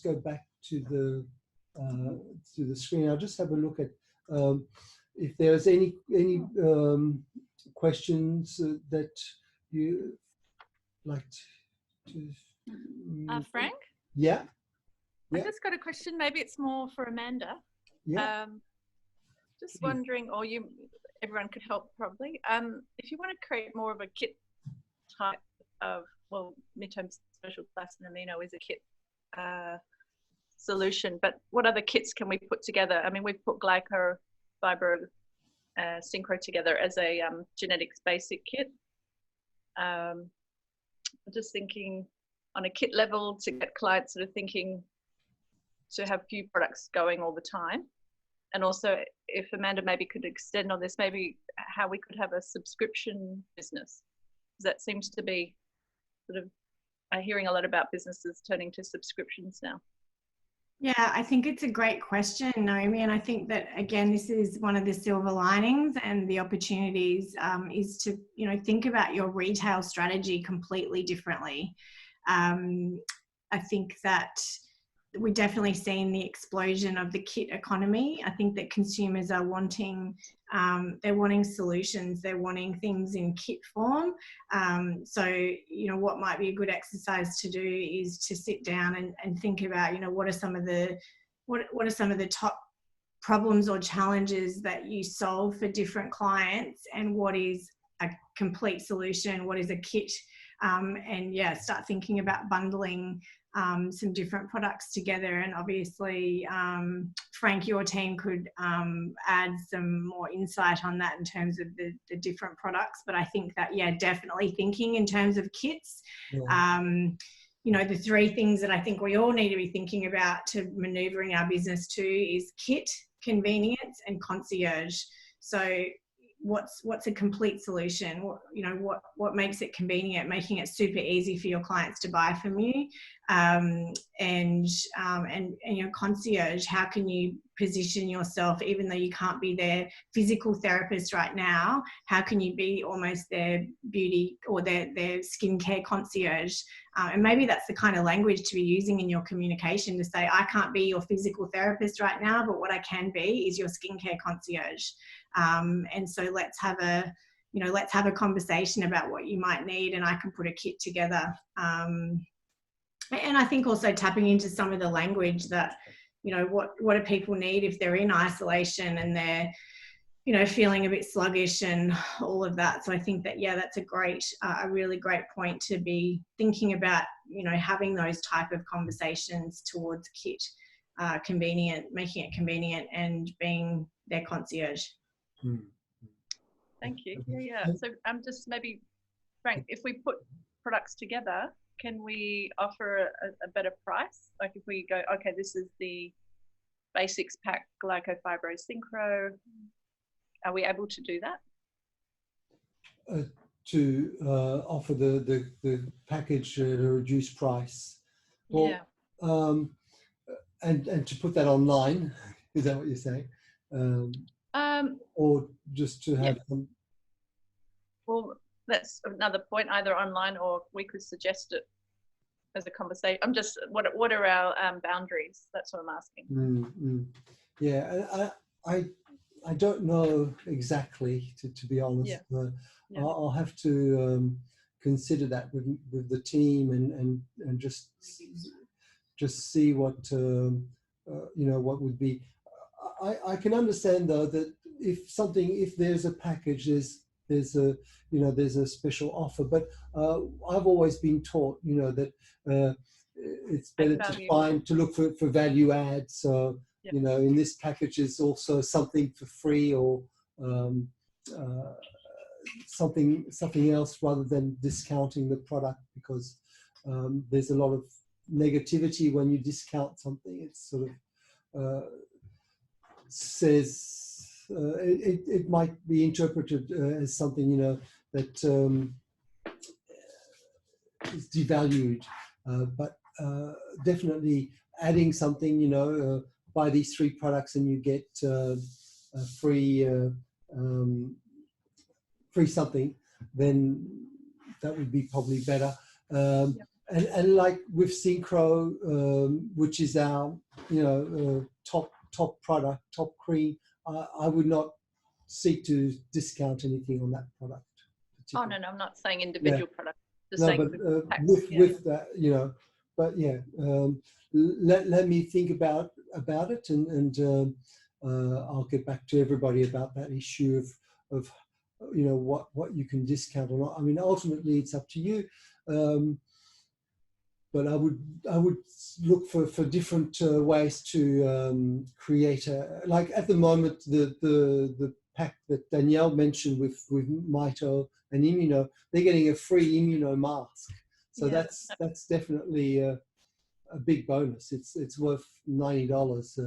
go back to the screen. I'll just have a look at if there's any questions that you like to. Frank? Yeah. I just got a question. Maybe it's more for Amanda. Yeah. Just wondering, or everyone could help probably. If you want to create more of a kit type of, well, midterm special class and amino is a kit solution, but what other kits can we put together? I mean, we've put glyco, fiber, synchro together as a genetics basic kit. I'm just thinking on a kit level to get clients sort of thinking to have few products going all the time. And also if Amanda maybe could extend on this, maybe how we could have a subscription business. Because that seems to be sort of, I'm hearing a lot about businesses turning to subscriptions now. Yeah, I think it's a great question, Naomi. And I think that, again, this is one of the silver linings and the opportunities is to, you know, think about your retail strategy completely differently. I think that we're definitely seeing the explosion of the kit economy. I think that consumers are wanting, they're wanting solutions, they're wanting things in kit form. So, you know, what might be a good exercise to do is to sit down and think about, you know, what are some of the top problems or challenges that you solve for different clients, and what is a complete solution, what is a kit, and yeah, start thinking about bundling some different products together. And obviously, Frank, your team could add some more insight on that in terms of the different products. But I think that, yeah, definitely thinking in terms of kits. Yeah. You know, the three things that I think we all need to be thinking about to manoeuvring our business to is kit, convenience, and concierge. So what's a complete solution? What makes it convenient, making it super easy for your clients to buy from you, and you know, concierge, how can you position yourself, even though you can't be their physical therapist right now, how can you be almost their beauty or their skincare concierge? And maybe that's the kind of language to be using in your communication, to say, I can't be your physical therapist right now, but what I can be is your skincare concierge. And so let's have you know, let's have a conversation about what you might need, and I can put a kit together. And I think also tapping into some of the language that, you know, what do people need if they're in isolation and they're, you know, feeling a bit sluggish and all of that. So I think that, yeah, that's a really great point to be thinking about, you know, having those type of conversations towards kit, convenient, making it convenient and being their concierge. Thank you. Yeah. So just maybe, Frank, if we put products together, can we offer a better price? Like if we go, okay, this is the basics pack, glycofibro synchro. Are we able to do that? To offer the package at a reduced price. Well, yeah. And to put that online, is that what you're saying? Or just to have some? Well, that's another point, either online or we could suggest it as a conversation. I'm just, what are our boundaries? That's what I'm asking. Yeah, I don't know exactly, to be honest. Yeah. I'll have to consider that with the team and just see what you know, what would be. I can understand though that if there's a package, there's a, you know, there's a special offer, but I've always been taught, you know, that it's better to look for value add. So you know, in this package is also something for free, or something else, rather than discounting the product, because there's a lot of negativity when you discount something. It's sort of says it might be interpreted as something, you know, that is devalued, but definitely adding something, you know, buy these 3 products and you get a free something, then that would be probably better. And like with Synchro, which is our, you know, top product, top cream, I would not seek to discount anything on that product. Oh no, I'm not saying individual products. Just no, saying but with that, you know, but yeah, let me think about it, and I'll get back to everybody about that issue of you know, what you can discount or not. I mean, ultimately it's up to you. But I would look for different ways to create like at the moment the pack that Danielle mentioned with Mito and Immuno, they're getting a free Immuno mask. So that's definitely a big bonus. It's worth $90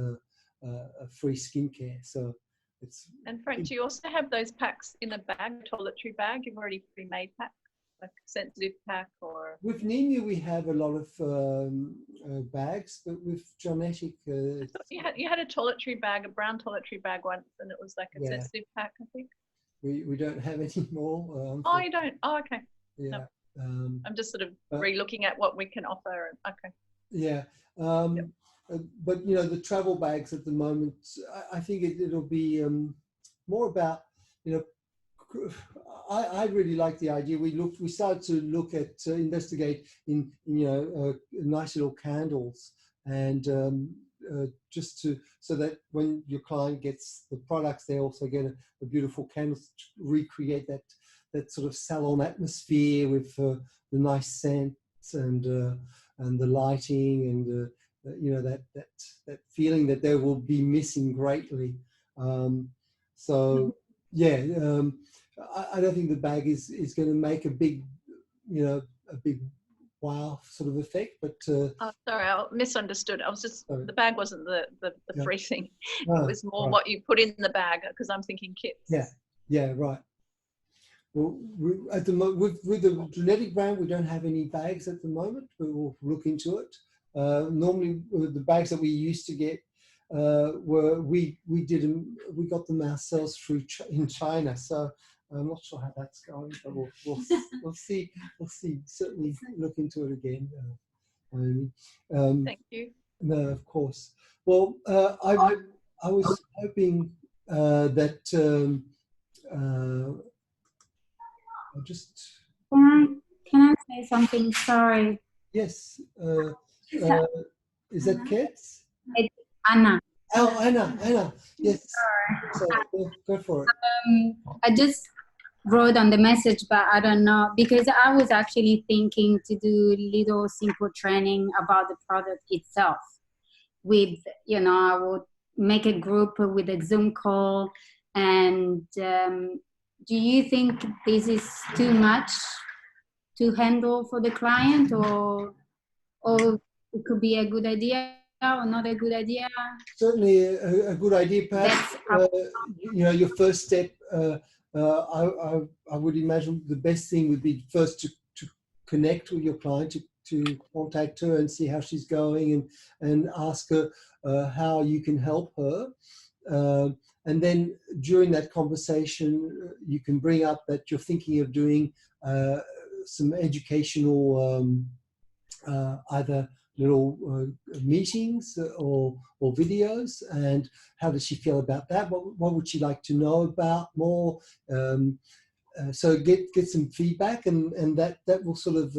a free skincare. So it's. And Frank, do you also have those packs in a bag, toiletry bag? You've already pre-made packs, like a sensitive pack, or with Nina we have a lot of bags, but with Genetic, you had a toiletry bag, a brown toiletry bag once, and it was like a sensitive pack, I think. We don't have any more. Oh, you don't? Oh, okay. Yeah. No. I'm just sort of re-looking at what we can offer. Okay. Yeah. But you know, the travel bags at the moment, I think it'll be more about, you know, I really like the idea. We started to look at investigate in you know, nice little candles, and just so that when your client gets the products, they also get a beautiful candle to recreate that sort of salon atmosphere with the nice scents and the lighting and you know, that feeling that they will be missing greatly. So yeah. I don't think the bag is going to make a big, you know, a big wow sort of effect, but oh, sorry, I misunderstood. I was just, the bag wasn't the free thing. It was more what you put in the bag, because I'm thinking kits. Yeah, right. Well, at the with the Genetic brand, we don't have any bags at the moment, but we'll look into it. Normally, the bags that we used to get we got them ourselves in China, so I'm not sure how that's going, but we'll see. Certainly look into it again. Thank you. No, of course. Well, I was hoping that I'll just, Can I say something? Sorry. yes. Is that Is that Kets? it's Anna? Oh, Anna. Yes. So go for it. I just wrote on the message, but I don't know, because I was actually thinking to do little simple training about the product itself. With, you know, I would make a group with a Zoom call. And do you think this is too much to handle for the client, or it could be a good idea or not a good idea? Certainly a good idea. Perhaps you know, your first step. I would imagine the best thing would be first to connect with your client, to contact her and see how she's going, and ask her how you can help her. And then during that conversation, you can bring up that you're thinking of doing some educational either little meetings or videos, and how does she feel about that? What would she like to know about more? So get some feedback, and that will sort of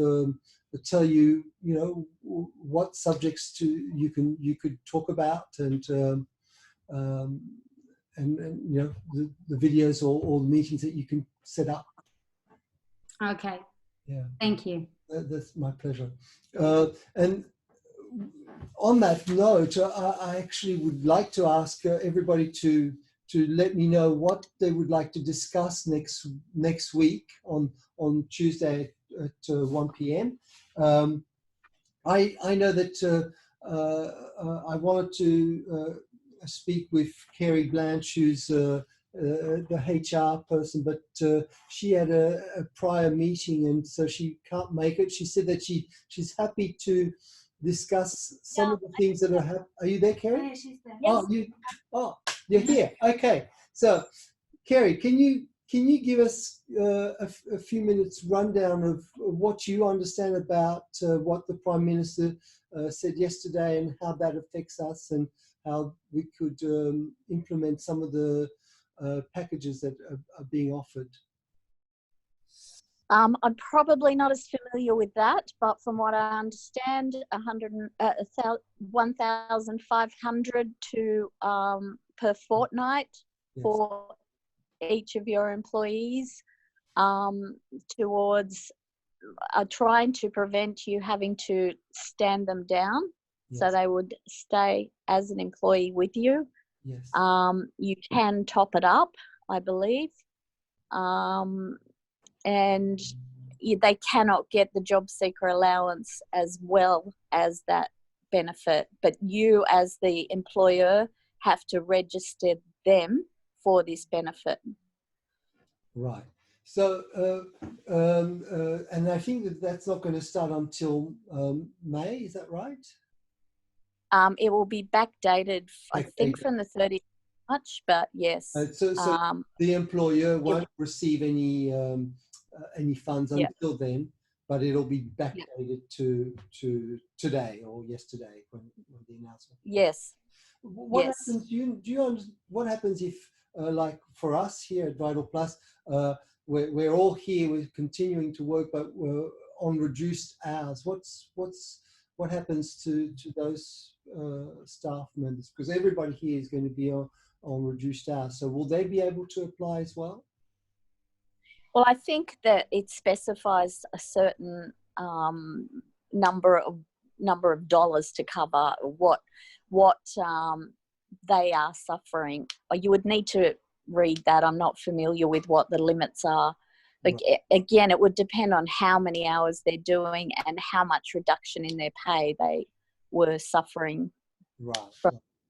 tell you, you know, what subjects you could talk about, and you know, the videos or the meetings that you can set up. Okay. Yeah. Thank you. That's my pleasure. And on that note, I actually would like to ask everybody to let me know what they would like to discuss next week on Tuesday at 1 p.m. I know that I wanted to speak with Kerry Blanche, who's the HR person, but she had a prior meeting, and so she can't make it. She said that she's happy to discuss some of the things that are happening. Are you there, Kerry? Yeah, she's there. Oh, you're here. Okay. So, Kerry, can you give us a few minutes rundown of what you understand about what the Prime Minister said yesterday, and how that affects us, and how we could implement some of the packages that are being offered? I'm probably not as familiar with that, but from what I understand, 1,500 to per fortnight. Yes. For each of your employees, towards trying to prevent you having to stand them down. Yes. So they would stay as an employee with you. Yes. You can top it up, I believe. And they cannot get the job seeker allowance as well as that benefit, but you as the employer have to register them for this benefit. Right. So, and I think that's not going to start until May, is that right? It will be backdated, I think, from the 30th of March, but yes. So the employer won't receive any funds until then, but it'll be backdated to today or yesterday when the announcement. Yes. What happens? Do you what happens if, like for us here at Vital Plus, we're all here, we're continuing to work, but we're on reduced hours? What happens to those staff members? Because everybody here is going to be on reduced hours. So will they be able to apply as well? Well, I think that it specifies a certain number of dollars to cover what they are suffering. You would need to read that. I'm not familiar with what the limits are. But right. Again, it would depend on how many hours they're doing and how much reduction in their pay they were suffering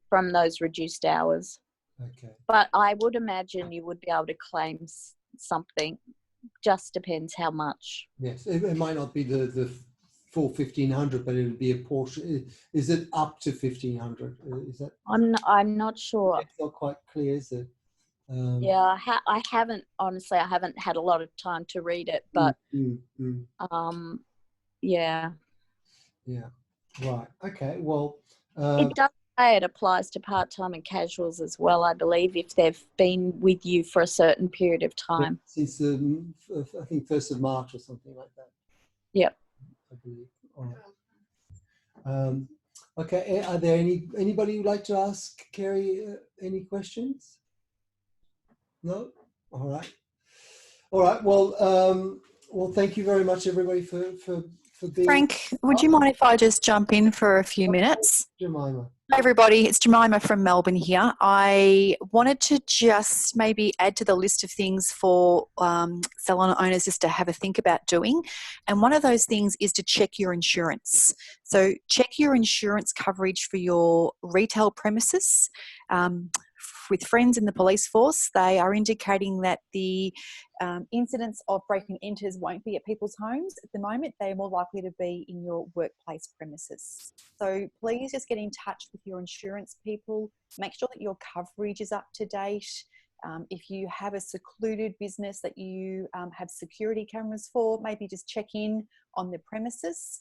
from those reduced hours. Okay. But I would imagine you would be able to claim something. Just depends how much. Yes, it might not be the full 1,500, but it would be a portion. Is it up to 1,500? Is that? I'm not sure. It's not quite clear, is it? Yeah, I haven't had a lot of time to read it, but yeah. Yeah. Right. Okay. Well, it does It applies to part-time and casuals as well, I believe, if they've been with you for a certain period of time. Since I think 1st of March or something like that. Yep. I believe. All right. Okay. Are there anybody who'd like to ask Kerry any questions? No. All right. All right. Well, well, thank you very much, everybody, for being. Frank, would you mind if I just jump in for a few minutes? Jemima. Hi everybody, it's Jemima from Melbourne here. I wanted to just maybe add to the list of things for salon owners just to have a think about doing. And one of those things is to check your insurance. So check your insurance coverage for your retail premises. With friends in the police force, they are indicating that the incidents of breaking enters won't be at people's homes at the moment. They're more likely to be in your workplace premises. So please just get in touch with your insurance people. Make sure that your coverage is up to date. If you have a secluded business that you have security cameras for, maybe just check in on the premises.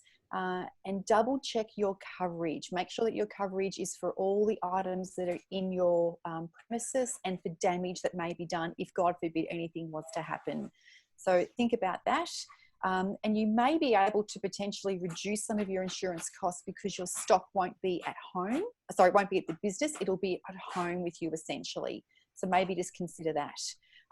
And double check your coverage. Make sure that your coverage is for all the items that are in your premises and for damage that may be done if, God forbid, anything was to happen. So think about that. And you may be able to potentially reduce some of your insurance costs because your stock won't be at home. Sorry, it won't be at the business. It'll be at home with you essentially. So maybe just consider that.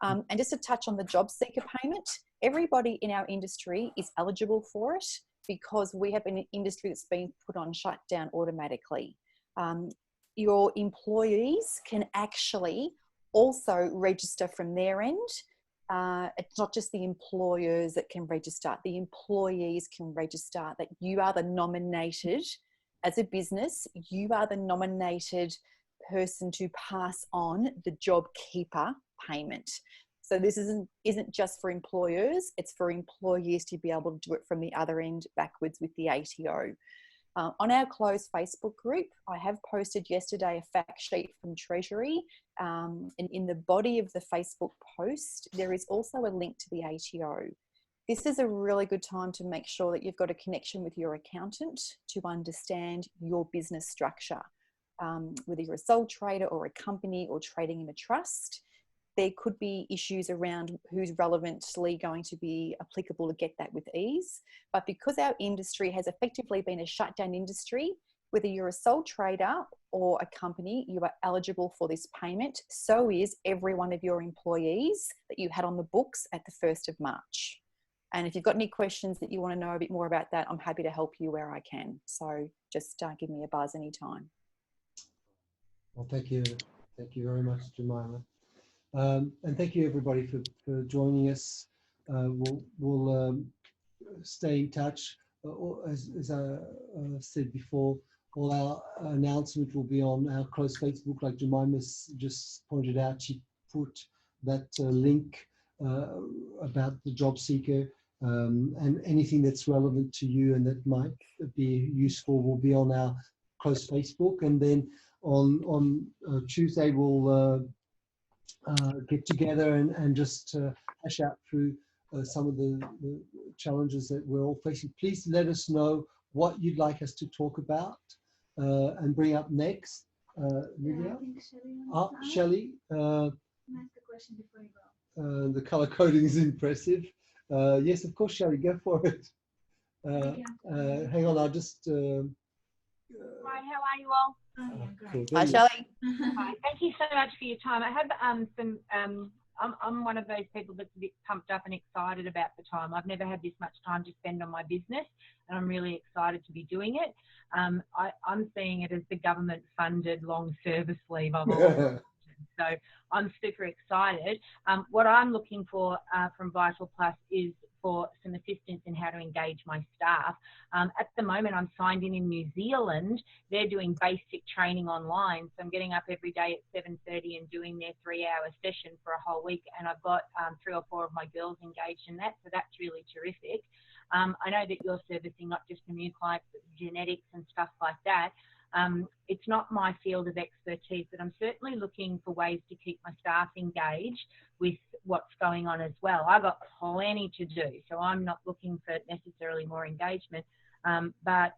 And just to touch on the job seeker payment, everybody in our industry is eligible for it, because we have an industry that's been put on shutdown automatically. Your employees can actually also register from their end. It's not just the employers that can register, the employees can register that you are the nominated, as a business, you are the nominated person to pass on the JobKeeper payment. So this isn't just for employers, it's for employees to be able to do it from the other end backwards with the ATO. On our closed Facebook group, I have posted yesterday a fact sheet from Treasury, and in the body of the Facebook post, there is also a link to the ATO. This is a really good time to make sure that you've got a connection with your accountant to understand your business structure. Whether you're a sole trader or a company or trading in a trust, there could be issues around who's relevantly going to be applicable to get that with ease. But because our industry has effectively been a shutdown industry, whether you're a sole trader or a company, you are eligible for this payment. So is every one of your employees that you had on the books at the 1st of March. And if you've got any questions that you want to know a bit more about that, I'm happy to help you where I can. So just give me a buzz anytime. Well, thank you. Thank you very much, Jemima. And thank you everybody for joining us. We'll stay in touch. As I said before, all our announcements will be on our closed Facebook, like Jemima just pointed out. She put that link about the job seeker, and anything that's relevant to you and that might be useful will be on our closed Facebook. And then on Tuesday we'll get together and just hash out through some of the challenges that we're all facing. Please let us know what you'd like us to talk about and bring up next. Lydia? Shelley? Ask a question before you go. The color coding is impressive. Yes, of course, Shelley, go for it. Hang on, I'll just... Hi, how are you all? Cool. Hi, Shelley. Hi, thank you so much for your time. I have I'm one of those people that's a bit pumped up and excited about the time. I've never had this much time to spend on my business, and I'm really excited to be doing it. I'm seeing it as the government-funded long service leave I've always so I'm super excited. What I'm looking for from Vital Plus is for some assistance in how to engage my staff. At the moment, I'm signed in New Zealand. They're doing basic training online. So I'm getting up every day at 7:30 and doing their 3-hour session for a whole week. And I've got 3 or 4 of my girls engaged in that. So that's really terrific. I know that you're servicing not just the new clients, but genetics and stuff like that. It's not my field of expertise, but I'm certainly looking for ways to keep my staff engaged with what's going on as well. I've got plenty to do, so I'm not looking for necessarily more engagement, but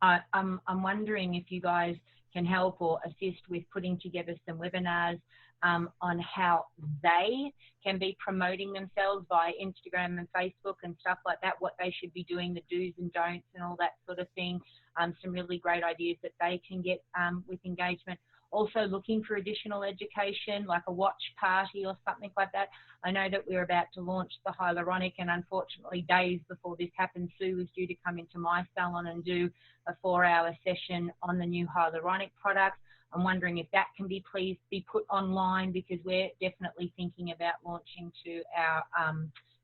I'm wondering if you guys can help or assist with putting together some webinars on how they can be promoting themselves via Instagram and Facebook and stuff like that, what they should be doing, the do's and don'ts and all that sort of thing. Some really great ideas that they can get with engagement. Also looking for additional education, like a watch party or something like that. I know that we're about to launch the hyaluronic, and unfortunately days before this happened, Sue was due to come into my salon and do a 4-hour session on the new hyaluronic product. I'm wondering if that can be please be put online, because we're definitely thinking about launching to our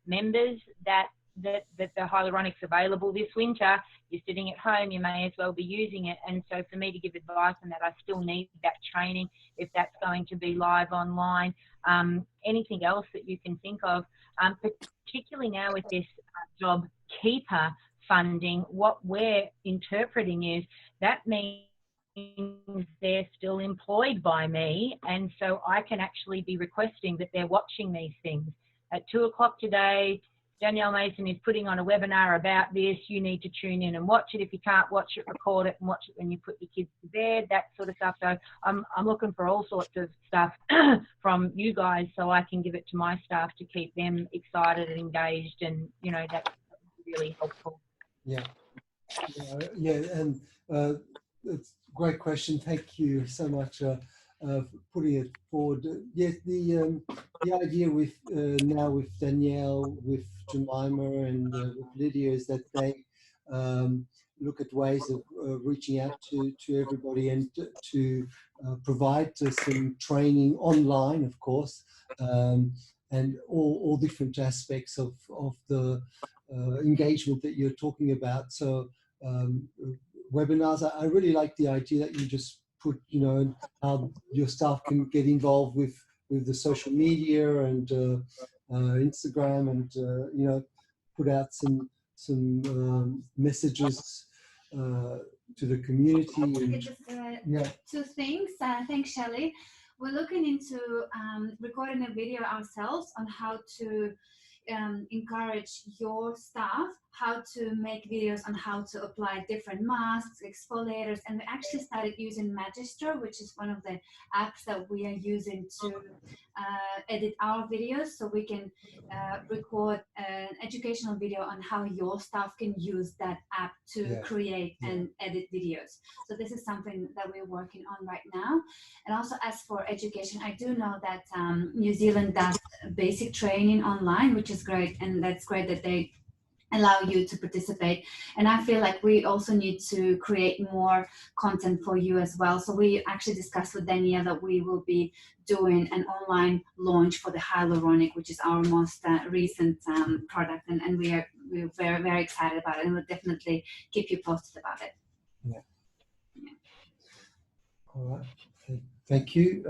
members that the hyaluronic's available this winter. You're sitting at home, you may as well be using it. And so for me to give advice on that, I still need that training, if that's going to be live online. Anything else that you can think of, particularly now with this job keeper funding, what we're interpreting is that means they're still employed by me, and so I can actually be requesting that they're watching these things. At 2 o'clock today, Danielle Mason is putting on a webinar about this. You need to tune in and watch it. If you can't watch it, record it and watch it when you put your kids to bed, that sort of stuff. So I'm looking for all sorts of stuff from you guys so I can give it to my staff to keep them excited and engaged, and, you know, that's really helpful. Yeah, and it's a great question. Thank you so much for putting it forward. Yes, the idea with now with Danielle, with Jemima, and with Lydia is that they look at ways of reaching out to everybody, and to provide some training online, of course, and all different aspects of the engagement that you're talking about. So webinars, I really like the idea that you just put, you know, how your staff can get involved with the social media and Instagram, and you know, put out some messages to the community. And, Two things. Thanks, Shelley. We're looking into recording a video ourselves on how to encourage your staff how to make videos on how to apply different masks, exfoliators, and we actually started using Magister, which is one of the apps that we are using to edit our videos, so we can record an educational video on how your staff can use that app to create and edit videos. So this is something that we're working on right now. And also, as for education, I do know that New Zealand does basic training online, which is great, and that's great that they allow you to participate. And I feel like we also need to create more content for you as well. So we actually discussed with Danielle that we will be doing an online launch for the hyaluronic, which is our most recent product, and we're very, very excited about it, and we'll definitely keep you posted about it. All right. Thank you.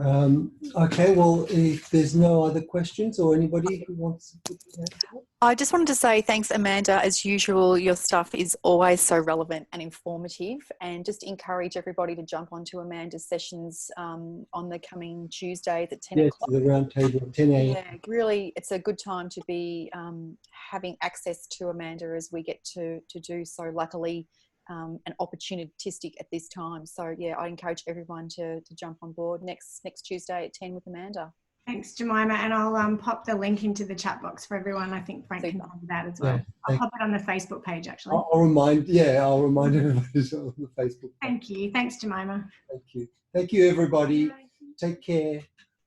Okay, well, if there's no other questions or anybody who wants to put their hand up. I just wanted to say thanks, Amanda. As usual, your stuff is always so relevant and informative, and just encourage everybody to jump onto Amanda's sessions on the coming Tuesdays at 10 o'clock. The round table at 10 a.m. Yeah, really, it's a good time to be having access to Amanda as we get to do so, luckily, and opportunistic at this time. So yeah, I encourage everyone to jump on board next Tuesday at 10 with Amanda. Thanks, Jemima, and I'll pop the link into the chat box for everyone. I think Frank can cover that as well. I'll pop it on the Facebook page, actually. I'll remind everybody on the Facebook page. Thank you. Thanks, Jemima. Thank you. Thank you, everybody. Take care.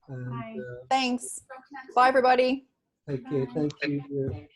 And, Bye. Thanks. Bye, everybody. Take care. Thank you.